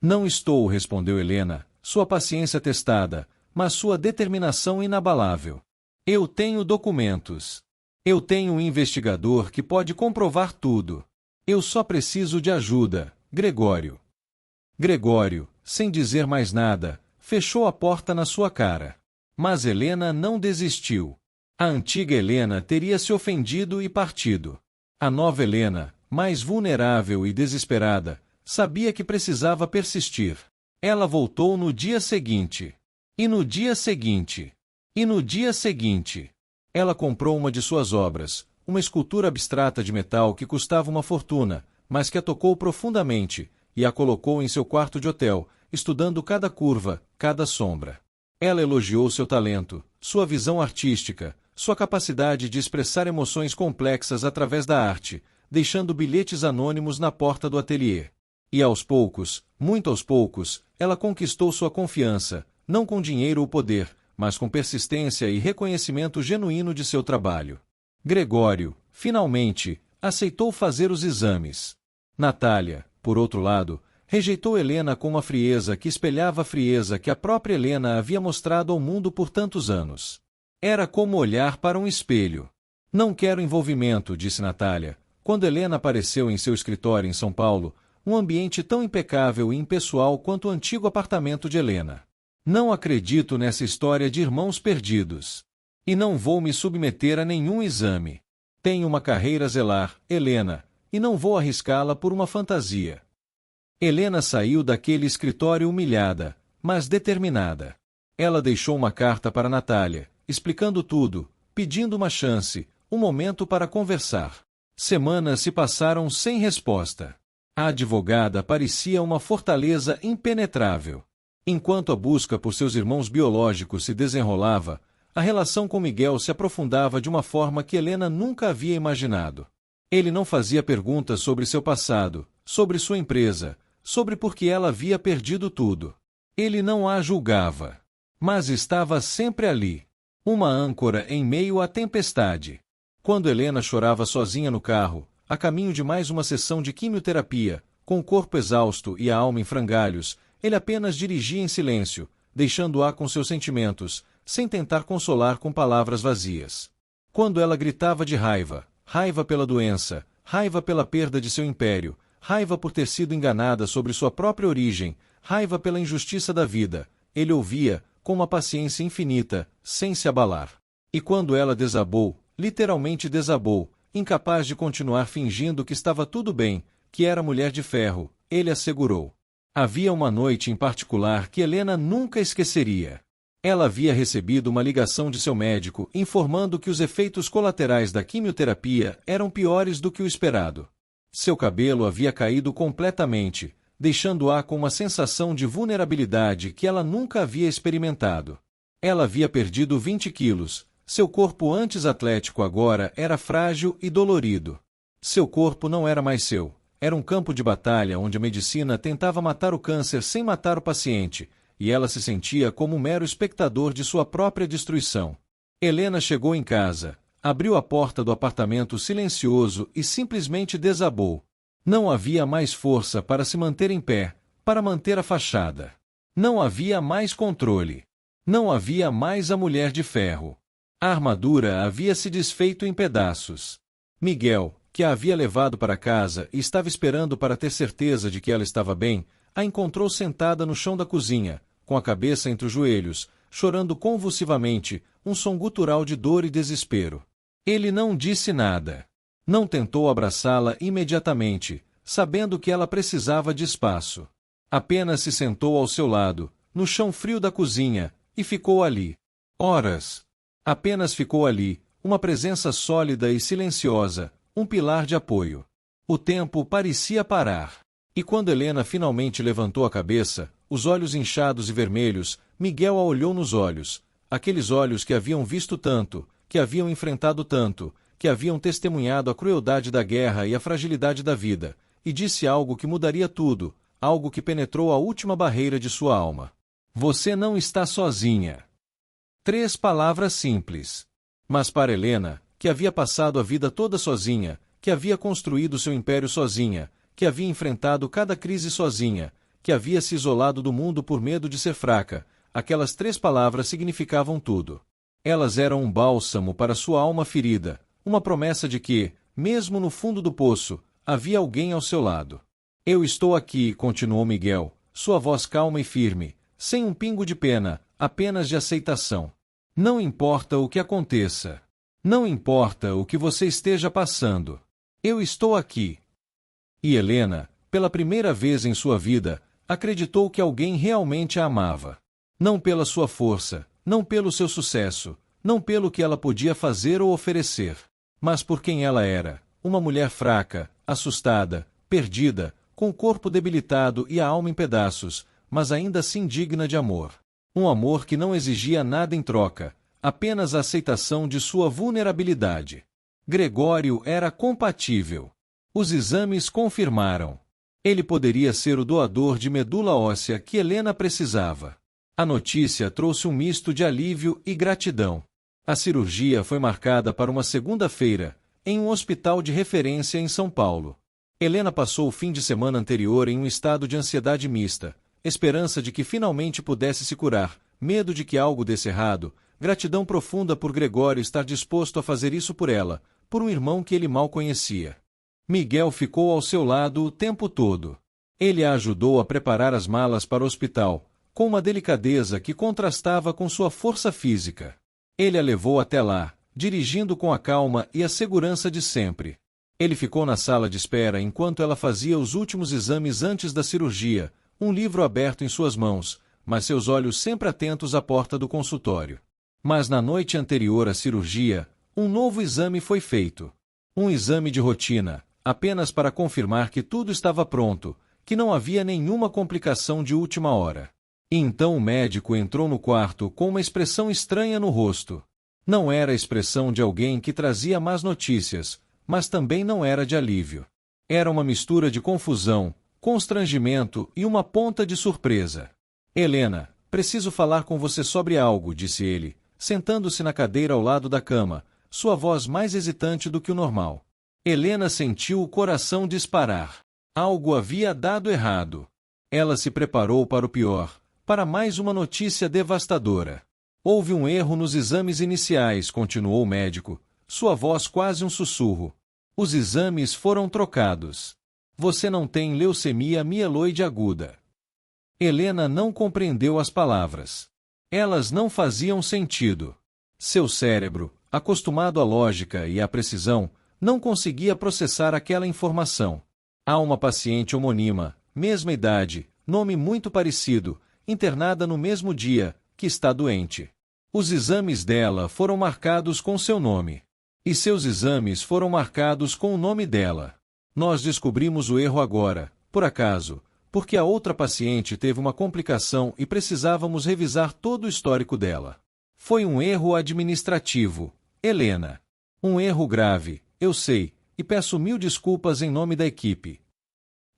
"Não estou", respondeu Helena, sua paciência testada, mas sua determinação inabalável. "Eu tenho documentos. Eu tenho um investigador que pode comprovar tudo. Eu só preciso de ajuda, Gregório." Gregório, sem dizer mais nada, fechou a porta na sua cara. Mas Helena não desistiu. A antiga Helena teria se ofendido e partido. A nova Helena, mais vulnerável e desesperada, sabia que precisava persistir. Ela voltou no dia seguinte. E no dia seguinte. E no dia seguinte. Ela comprou uma de suas obras, uma escultura abstrata de metal que custava uma fortuna, mas que a tocou profundamente, e a colocou em seu quarto de hotel, estudando cada curva, cada sombra. Ela elogiou seu talento, sua visão artística, sua capacidade de expressar emoções complexas através da arte, deixando bilhetes anônimos na porta do ateliê. E aos poucos, muito aos poucos, ela conquistou sua confiança, não com dinheiro ou poder, mas com persistência e reconhecimento genuíno de seu trabalho. Gregório, finalmente, aceitou fazer os exames. Natália, por outro lado, rejeitou Helena com uma frieza que espelhava a frieza que a própria Helena havia mostrado ao mundo por tantos anos. Era como olhar para um espelho. "Não quero envolvimento", disse Natália, quando Helena apareceu em seu escritório em São Paulo, um ambiente tão impecável e impessoal quanto o antigo apartamento de Helena. "Não acredito nessa história de irmãos perdidos. E não vou me submeter a nenhum exame. Tenho uma carreira a zelar, Helena, e não vou arriscá-la por uma fantasia." Helena saiu daquele escritório humilhada, mas determinada. Ela deixou uma carta para Natália, explicando tudo, pedindo uma chance, um momento para conversar. Semanas se passaram sem resposta. A advogada parecia uma fortaleza impenetrável. Enquanto a busca por seus irmãos biológicos se desenrolava, a relação com Miguel se aprofundava de uma forma que Helena nunca havia imaginado. Ele não fazia perguntas sobre seu passado, sobre sua empresa, sobre por que ela havia perdido tudo. Ele não a julgava. Mas estava sempre ali. Uma âncora em meio à tempestade. Quando Helena chorava sozinha no carro, a caminho de mais uma sessão de quimioterapia, com o corpo exausto e a alma em frangalhos, ele apenas dirigia em silêncio, deixando-a com seus sentimentos, sem tentar consolar com palavras vazias. Quando ela gritava de raiva, raiva pela doença, raiva pela perda de seu império, raiva por ter sido enganada sobre sua própria origem, raiva pela injustiça da vida, ele ouvia, com uma paciência infinita, sem se abalar. E quando ela desabou, literalmente desabou, incapaz de continuar fingindo que estava tudo bem, que era mulher de ferro, ele assegurou. Havia uma noite em particular que Helena nunca esqueceria. Ela havia recebido uma ligação de seu médico informando que os efeitos colaterais da quimioterapia eram piores do que o esperado. Seu cabelo havia caído completamente, deixando-a com uma sensação de vulnerabilidade que ela nunca havia experimentado. Ela havia perdido 20 quilos, seu corpo antes atlético agora era frágil e dolorido. Seu corpo não era mais seu, era um campo de batalha onde a medicina tentava matar o câncer sem matar o paciente, e ela se sentia como um mero espectador de sua própria destruição. Helena chegou em casa, abriu a porta do apartamento silencioso e simplesmente desabou. Não havia mais força para se manter em pé, para manter a fachada. Não havia mais controle. Não havia mais a mulher de ferro. A armadura havia se desfeito em pedaços. Miguel, que a havia levado para casa e estava esperando para ter certeza de que ela estava bem, a encontrou sentada no chão da cozinha, com a cabeça entre os joelhos, chorando convulsivamente, um som gutural de dor e desespero. Ele não disse nada. Não tentou abraçá-la imediatamente, sabendo que ela precisava de espaço. Apenas se sentou ao seu lado, no chão frio da cozinha, e ficou ali. Horas. Apenas ficou ali, uma presença sólida e silenciosa, um pilar de apoio. O tempo parecia parar. E quando Helena finalmente levantou a cabeça, os olhos inchados e vermelhos, Miguel a olhou nos olhos, aqueles olhos que haviam visto tanto, que haviam enfrentado tanto, que haviam testemunhado a crueldade da guerra e a fragilidade da vida, e disse algo que mudaria tudo, algo que penetrou a última barreira de sua alma. Você não está sozinha. 3 palavras simples. Mas para Helena, que havia passado a vida toda sozinha, que havia construído seu império sozinha, que havia enfrentado cada crise sozinha, que havia se isolado do mundo por medo de ser fraca, aquelas 3 palavras significavam tudo. Elas eram um bálsamo para sua alma ferida, uma promessa de que, mesmo no fundo do poço, havia alguém ao seu lado. Eu estou aqui, continuou Miguel, sua voz calma e firme, sem um pingo de pena, apenas de aceitação. Não importa o que aconteça. Não importa o que você esteja passando. Eu estou aqui. E Helena, pela primeira vez em sua vida, acreditou que alguém realmente a amava. Não pela sua força, não pelo seu sucesso, não pelo que ela podia fazer ou oferecer, mas por quem ela era, uma mulher fraca, assustada, perdida, com o corpo debilitado e a alma em pedaços, mas ainda assim digna de amor. Um amor que não exigia nada em troca, apenas a aceitação de sua vulnerabilidade. Gregório era compatível. Os exames confirmaram. Ele poderia ser o doador de medula óssea que Helena precisava. A notícia trouxe um misto de alívio e gratidão. A cirurgia foi marcada para uma segunda-feira, em um hospital de referência em São Paulo. Helena passou o fim de semana anterior em um estado de ansiedade mista, esperança de que finalmente pudesse se curar, medo de que algo desse errado, gratidão profunda por Gregório estar disposto a fazer isso por ela, por um irmão que ele mal conhecia. Miguel ficou ao seu lado o tempo todo. Ele a ajudou a preparar as malas para o hospital, com uma delicadeza que contrastava com sua força física. Ele a levou até lá, dirigindo com a calma e a segurança de sempre. Ele ficou na sala de espera enquanto ela fazia os últimos exames antes da cirurgia, um livro aberto em suas mãos, mas seus olhos sempre atentos à porta do consultório. Mas na noite anterior à cirurgia, um novo exame foi feito. Um exame de rotina, apenas para confirmar que tudo estava pronto, que não havia nenhuma complicação de última hora. E então o médico entrou no quarto com uma expressão estranha no rosto. Não era a expressão de alguém que trazia más notícias, mas também não era de alívio. Era uma mistura de confusão, constrangimento e uma ponta de surpresa. Helena, preciso falar com você sobre algo, disse ele, sentando-se na cadeira ao lado da cama, sua voz mais hesitante do que o normal. Helena sentiu o coração disparar. Algo havia dado errado. Ela se preparou para o pior, para mais uma notícia devastadora. Houve um erro nos exames iniciais, continuou o médico, sua voz quase um sussurro. Os exames foram trocados. Você não tem leucemia mieloide aguda. Helena não compreendeu as palavras. Elas não faziam sentido. Seu cérebro, acostumado à lógica e à precisão, não conseguia processar aquela informação. Há uma paciente homônima, mesma idade, nome muito parecido, internada no mesmo dia, que está doente. Os exames dela foram marcados com seu nome. E seus exames foram marcados com o nome dela. Nós descobrimos o erro agora, por acaso, porque a outra paciente teve uma complicação e precisávamos revisar todo o histórico dela. Foi um erro administrativo, Helena. Um erro grave, eu sei, e peço 1000 desculpas em nome da equipe.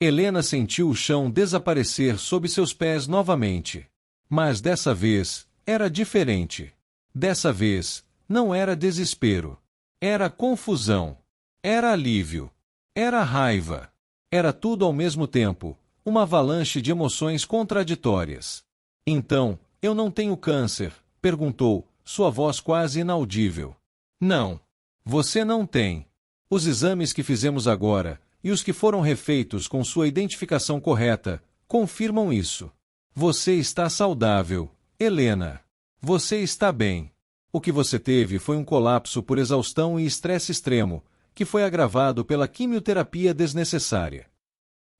Helena sentiu o chão desaparecer sob seus pés novamente. Mas dessa vez, era diferente. Dessa vez, não era desespero. Era confusão. Era alívio. Era raiva. Era tudo ao mesmo tempo, uma avalanche de emoções contraditórias. Então, eu não tenho câncer? Perguntou, sua voz quase inaudível. Não. Você não tem. Os exames que fizemos agora, e os que foram refeitos com sua identificação correta, confirmam isso. Você está saudável, Helena. Você está bem. O que você teve foi um colapso por exaustão e estresse extremo, que foi agravado pela quimioterapia desnecessária.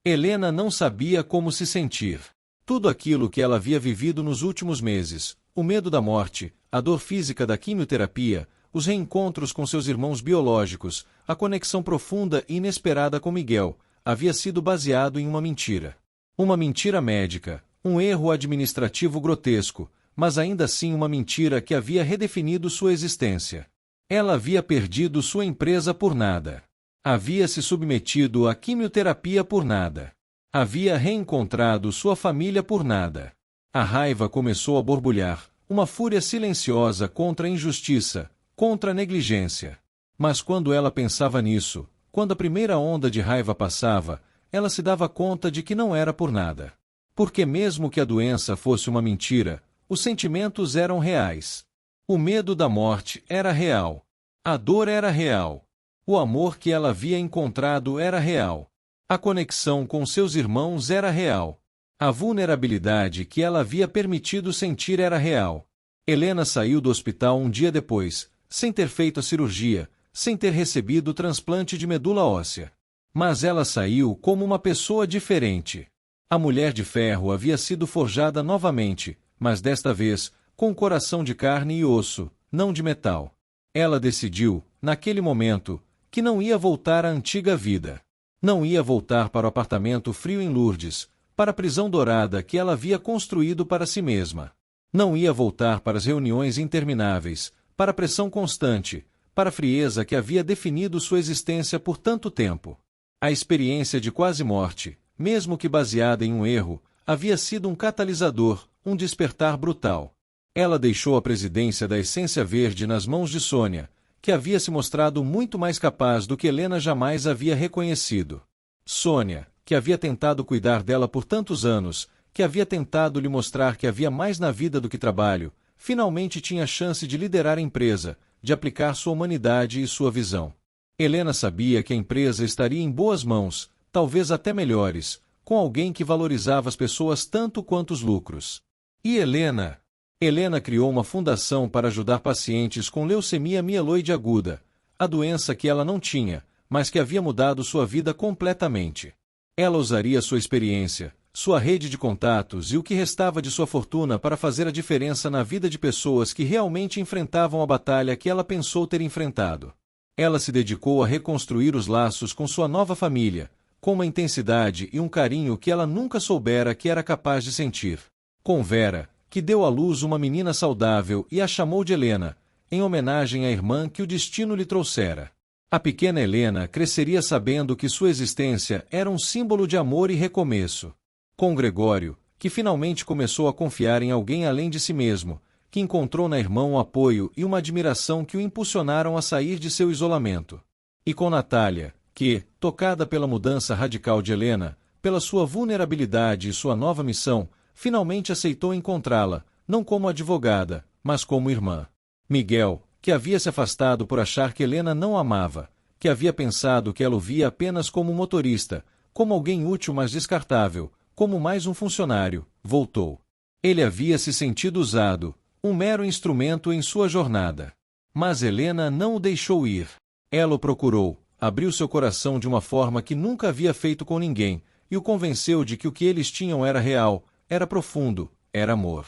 Helena não sabia como se sentir. Tudo aquilo que ela havia vivido nos últimos meses, o medo da morte, a dor física da quimioterapia, os reencontros com seus irmãos biológicos, a conexão profunda e inesperada com Miguel, havia sido baseado em uma mentira. Uma mentira médica, um erro administrativo grotesco, mas ainda assim uma mentira que havia redefinido sua existência. Ela havia perdido sua empresa por nada. Havia se submetido à quimioterapia por nada. Havia reencontrado sua família por nada. A raiva começou a borbulhar, uma fúria silenciosa contra a injustiça, contra a negligência. Mas quando ela pensava nisso, quando a primeira onda de raiva passava, ela se dava conta de que não era por nada. Porque mesmo que a doença fosse uma mentira, os sentimentos eram reais. O medo da morte era real. A dor era real. O amor que ela havia encontrado era real. A conexão com seus irmãos era real. A vulnerabilidade que ela havia permitido sentir era real. Helena saiu do hospital um dia depois, sem ter feito a cirurgia, sem ter recebido o transplante de medula óssea. Mas ela saiu como uma pessoa diferente. A mulher de ferro havia sido forjada novamente, mas desta vez, com coração de carne e osso, não de metal. Ela decidiu, naquele momento, que não ia voltar à antiga vida. Não ia voltar para o apartamento frio em Lourdes, para a prisão dourada que ela havia construído para si mesma. Não ia voltar para as reuniões intermináveis, para a pressão constante, para a frieza que havia definido sua existência por tanto tempo. A experiência de quase morte, mesmo que baseada em um erro, havia sido um catalisador, um despertar brutal. Ela deixou a presidência da Essência Verde nas mãos de Sônia, que havia se mostrado muito mais capaz do que Helena jamais havia reconhecido. Sônia, que havia tentado cuidar dela por tantos anos, que havia tentado lhe mostrar que havia mais na vida do que trabalho, finalmente tinha a chance de liderar a empresa, de aplicar sua humanidade e sua visão. Helena sabia que a empresa estaria em boas mãos, talvez até melhores, com alguém que valorizava as pessoas tanto quanto os lucros. E Helena criou uma fundação para ajudar pacientes com leucemia mieloide aguda, a doença que ela não tinha, mas que havia mudado sua vida completamente. Ela usaria sua experiência, sua rede de contatos e o que restava de sua fortuna para fazer a diferença na vida de pessoas que realmente enfrentavam a batalha que ela pensou ter enfrentado. Ela se dedicou a reconstruir os laços com sua nova família, com uma intensidade e um carinho que ela nunca soubera que era capaz de sentir. Com Vera, que deu à luz uma menina saudável e a chamou de Helena, em homenagem à irmã que o destino lhe trouxera. A pequena Helena cresceria sabendo que sua existência era um símbolo de amor e recomeço. Com Gregório, que finalmente começou a confiar em alguém além de si mesmo, que encontrou na irmã um apoio e uma admiração que o impulsionaram a sair de seu isolamento. E com Natália, que, tocada pela mudança radical de Helena, pela sua vulnerabilidade e sua nova missão, finalmente aceitou encontrá-la, não como advogada, mas como irmã. Miguel, que havia se afastado por achar que Helena não amava, que havia pensado que ela o via apenas como motorista, como alguém útil mas descartável, como mais um funcionário, voltou. Ele havia se sentido usado, um mero instrumento em sua jornada. Mas Helena não o deixou ir. Ela o procurou, abriu seu coração de uma forma que nunca havia feito com ninguém, e o convenceu de que o que eles tinham era real, era profundo, era amor.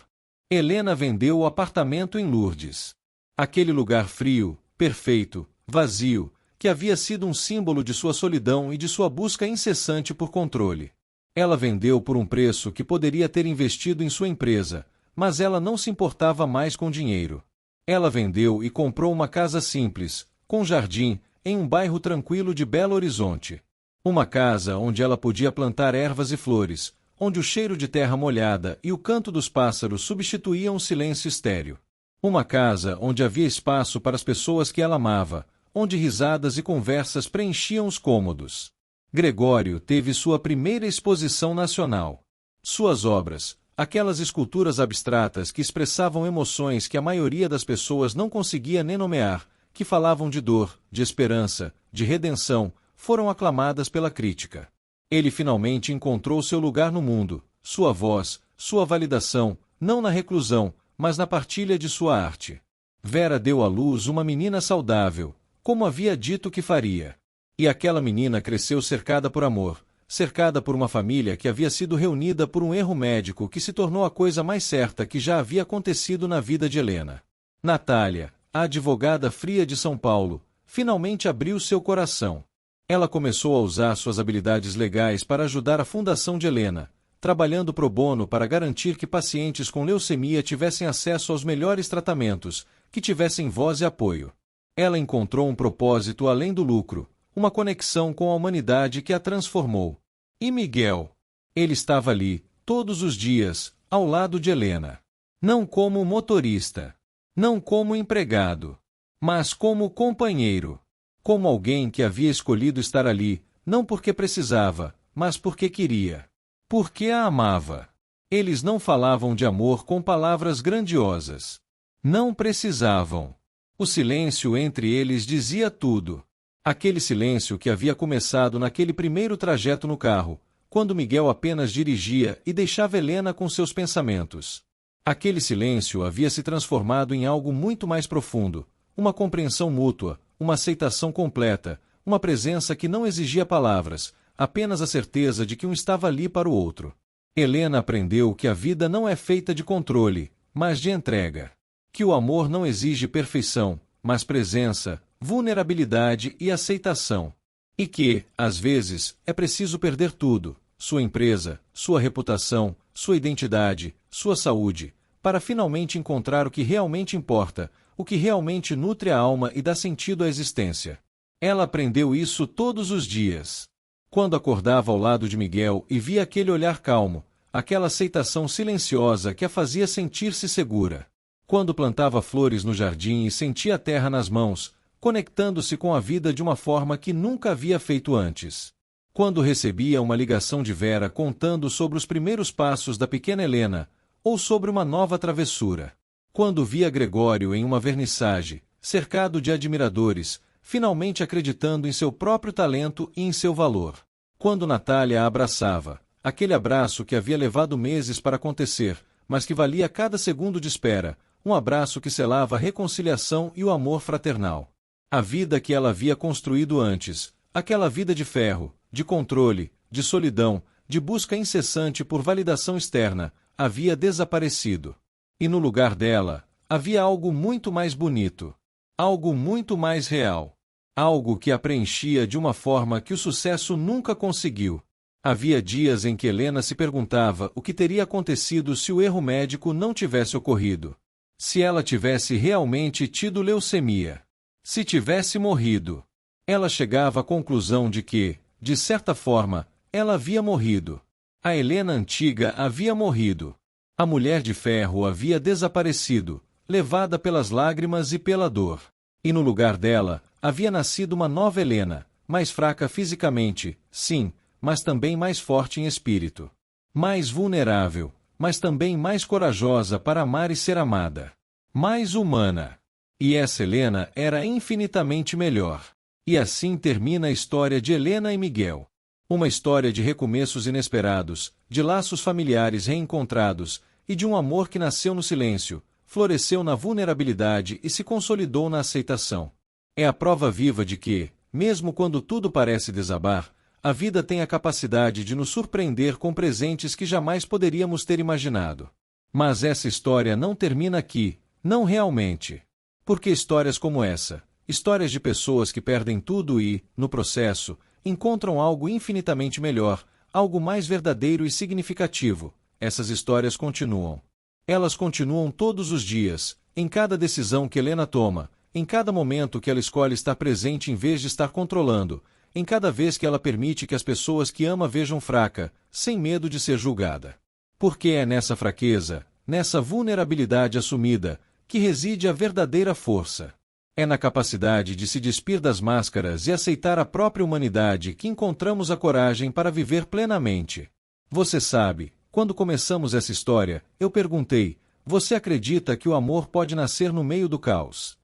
Helena vendeu o apartamento em Lourdes. Aquele lugar frio, perfeito, vazio, que havia sido um símbolo de sua solidão e de sua busca incessante por controle. Ela vendeu por um preço que poderia ter investido em sua empresa, mas ela não se importava mais com dinheiro. Ela vendeu e comprou uma casa simples, com jardim, em um bairro tranquilo de Belo Horizonte. Uma casa onde ela podia plantar ervas e flores, onde o cheiro de terra molhada e o canto dos pássaros substituíam o silêncio estéril. Uma casa onde havia espaço para as pessoas que ela amava, onde risadas e conversas preenchiam os cômodos. Gregório teve sua primeira exposição nacional. Suas obras, aquelas esculturas abstratas que expressavam emoções que a maioria das pessoas não conseguia nem nomear, que falavam de dor, de esperança, de redenção, foram aclamadas pela crítica. Ele finalmente encontrou seu lugar no mundo, sua voz, sua validação, não na reclusão, mas na partilha de sua arte. Vera deu à luz uma menina saudável, como havia dito que faria. E aquela menina cresceu cercada por amor, cercada por uma família que havia sido reunida por um erro médico que se tornou a coisa mais certa que já havia acontecido na vida de Helena. Natália, a advogada fria de São Paulo, finalmente abriu seu coração. Ela começou a usar suas habilidades legais para ajudar a fundação de Helena, trabalhando pro bono para garantir que pacientes com leucemia tivessem acesso aos melhores tratamentos, que tivessem voz e apoio. Ela encontrou um propósito além do lucro, uma conexão com a humanidade que a transformou. E Miguel? Ele estava ali, todos os dias, ao lado de Helena. Não como motorista, não como empregado, mas como companheiro. Como alguém que havia escolhido estar ali, não porque precisava, mas porque queria. Porque a amava. Eles não falavam de amor com palavras grandiosas. Não precisavam. O silêncio entre eles dizia tudo. Aquele silêncio que havia começado naquele primeiro trajeto no carro, quando Miguel apenas dirigia e deixava Helena com seus pensamentos. Aquele silêncio havia se transformado em algo muito mais profundo, uma compreensão mútua, uma aceitação completa, uma presença que não exigia palavras, apenas a certeza de que um estava ali para o outro. Helena aprendeu que a vida não é feita de controle, mas de entrega. Que o amor não exige perfeição, mas presença, vulnerabilidade e aceitação. E que, às vezes, é preciso perder tudo, sua empresa, sua reputação, sua identidade, sua saúde, para finalmente encontrar o que realmente importa, o que realmente nutre a alma e dá sentido à existência. Ela aprendeu isso todos os dias. Quando acordava ao lado de Miguel e via aquele olhar calmo, aquela aceitação silenciosa que a fazia sentir-se segura. Quando plantava flores no jardim e sentia a terra nas mãos, conectando-se com a vida de uma forma que nunca havia feito antes. Quando recebia uma ligação de Vera contando sobre os primeiros passos da pequena Helena, ou sobre uma nova travessura. Quando via Gregório em uma vernissage, cercado de admiradores, finalmente acreditando em seu próprio talento e em seu valor. Quando Natália a abraçava, aquele abraço que havia levado meses para acontecer, mas que valia cada segundo de espera, um abraço que selava a reconciliação e o amor fraternal. A vida que ela havia construído antes, aquela vida de ferro, de controle, de solidão, de busca incessante por validação externa, havia desaparecido. E no lugar dela, havia algo muito mais bonito. Algo muito mais real. Algo que a preenchia de uma forma que o sucesso nunca conseguiu. Havia dias em que Helena se perguntava o que teria acontecido se o erro médico não tivesse ocorrido. Se ela tivesse realmente tido leucemia. Se tivesse morrido. Ela chegava à conclusão de que, de certa forma, ela havia morrido. A Helena antiga havia morrido. A mulher de ferro havia desaparecido, levada pelas lágrimas e pela dor. E no lugar dela, havia nascido uma nova Helena, mais fraca fisicamente, sim, mas também mais forte em espírito. Mais vulnerável, mas também mais corajosa para amar e ser amada. Mais humana. E essa Helena era infinitamente melhor. E assim termina a história de Helena e Miguel. Uma história de recomeços inesperados, de laços familiares reencontrados, e de um amor que nasceu no silêncio, floresceu na vulnerabilidade e se consolidou na aceitação. É a prova viva de que, mesmo quando tudo parece desabar, a vida tem a capacidade de nos surpreender com presentes que jamais poderíamos ter imaginado. Mas essa história não termina aqui, não realmente. Porque histórias como essa, histórias de pessoas que perdem tudo e, no processo, encontram algo infinitamente melhor, algo mais verdadeiro e significativo, essas histórias continuam. Elas continuam todos os dias, em cada decisão que Helena toma, em cada momento que ela escolhe estar presente em vez de estar controlando, em cada vez que ela permite que as pessoas que ama vejam fraca, sem medo de ser julgada. Porque é nessa fraqueza, nessa vulnerabilidade assumida, que reside a verdadeira força. É na capacidade de se despir das máscaras e aceitar a própria humanidade que encontramos a coragem para viver plenamente. Você sabe, quando começamos essa história, eu perguntei, você acredita que o amor pode nascer no meio do caos?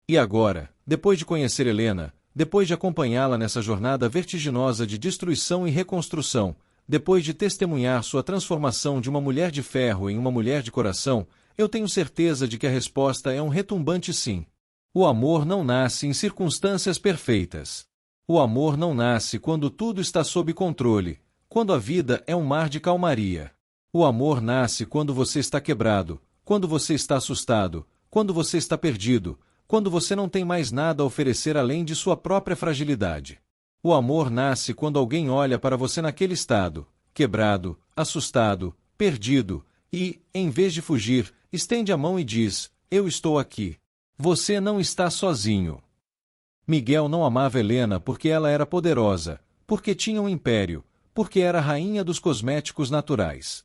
E agora, Depois de conhecer Helena, depois de acompanhá-la nessa jornada vertiginosa de destruição e reconstrução, depois de testemunhar sua transformação de uma mulher de ferro em uma mulher de coração, eu tenho certeza de que a resposta é um retumbante sim. O amor não nasce em circunstâncias perfeitas. O amor não nasce quando tudo está sob controle, quando a vida é um mar de calmaria. O amor nasce quando você está quebrado, quando você está assustado, quando você está perdido, quando você não tem mais nada a oferecer além de sua própria fragilidade. O amor nasce quando alguém olha para você naquele estado, quebrado, assustado, perdido, e, em vez de fugir, estende a mão e diz: eu estou aqui. Você não está sozinho. Miguel não amava Helena porque ela era poderosa, porque tinha um império, porque era a rainha dos cosméticos naturais.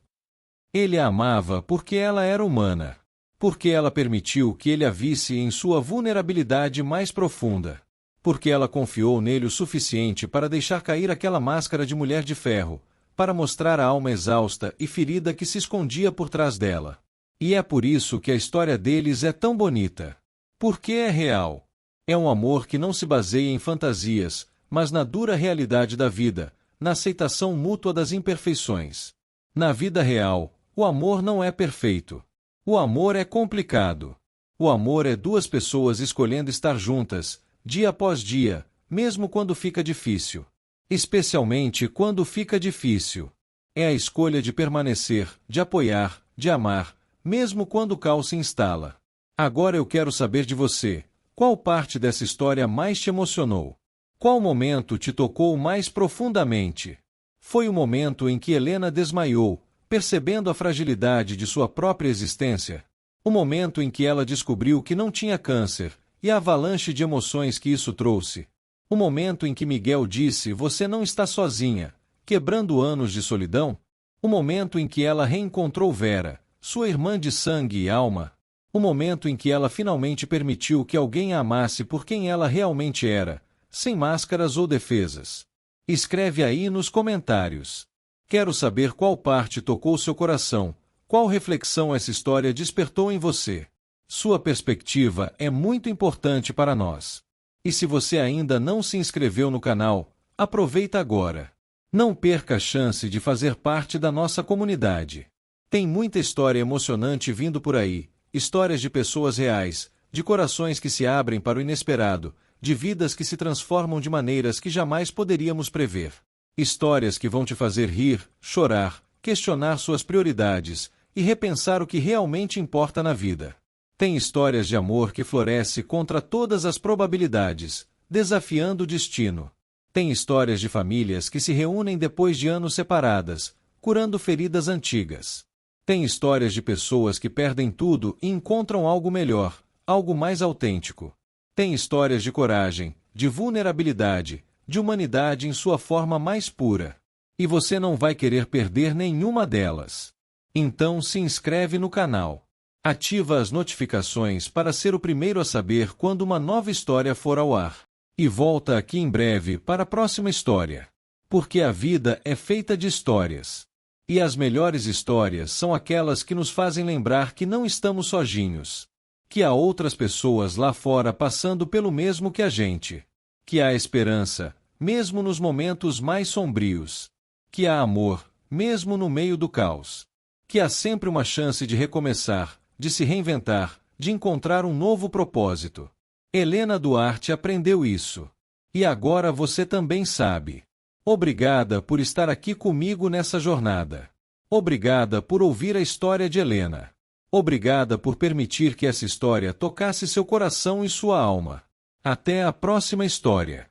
Ele a amava porque ela era humana, porque ela permitiu que ele a visse em sua vulnerabilidade mais profunda, porque ela confiou nele o suficiente para deixar cair aquela máscara de mulher de ferro, para mostrar a alma exausta e ferida que se escondia por trás dela. E é por isso que a história deles é tão bonita. Porque é real. É um amor que não se baseia em fantasias, mas na dura realidade da vida, na aceitação mútua das imperfeições. Na vida real, o amor não é perfeito. O amor é complicado. O amor é duas pessoas escolhendo estar juntas, dia após dia, mesmo quando fica difícil. Especialmente quando fica difícil. É a escolha de permanecer, de apoiar, de amar, mesmo quando o caos se instala. Agora eu quero saber de você, qual parte dessa história mais te emocionou? Qual momento te tocou mais profundamente? Foi o momento em que Helena desmaiou, percebendo a fragilidade de sua própria existência? O momento em que ela descobriu que não tinha câncer, e a avalanche de emoções que isso trouxe? O momento em que Miguel disse: você não está sozinha, quebrando anos de solidão? O momento em que ela reencontrou Vera, sua irmã de sangue e alma? O momento em que ela finalmente permitiu que alguém a amasse por quem ela realmente era, sem máscaras ou defesas? Escreve aí nos comentários. Quero saber qual parte tocou seu coração, qual reflexão essa história despertou em você. Sua perspectiva é muito importante para nós. E se você ainda não se inscreveu no canal, aproveita agora. Não perca a chance de fazer parte da nossa comunidade. Tem muita história emocionante vindo por aí. Histórias de pessoas reais, de corações que se abrem para o inesperado, de vidas que se transformam de maneiras que jamais poderíamos prever. Histórias que vão te fazer rir, chorar, questionar suas prioridades e repensar o que realmente importa na vida. Tem histórias de amor que floresce contra todas as probabilidades, desafiando o destino. Tem histórias de famílias que se reúnem depois de anos separadas, curando feridas antigas. Tem histórias de pessoas que perdem tudo e encontram algo melhor, algo mais autêntico. Tem histórias de coragem, de vulnerabilidade, de humanidade em sua forma mais pura. E você não vai querer perder nenhuma delas. Então se inscreve no canal. Ativa as notificações para ser o primeiro a saber quando uma nova história for ao ar. E volta aqui em breve para a próxima história. Porque a vida é feita de histórias. E as melhores histórias são aquelas que nos fazem lembrar que não estamos sozinhos. Que há outras pessoas lá fora passando pelo mesmo que a gente. Que há esperança, mesmo nos momentos mais sombrios. Que há amor, mesmo no meio do caos. Que há sempre uma chance de recomeçar, de se reinventar, de encontrar um novo propósito. Helena Duarte aprendeu isso. E agora você também sabe. Obrigada por estar aqui comigo nessa jornada. Obrigada por ouvir a história de Helena. Obrigada por permitir que essa história tocasse seu coração e sua alma. Até a próxima história.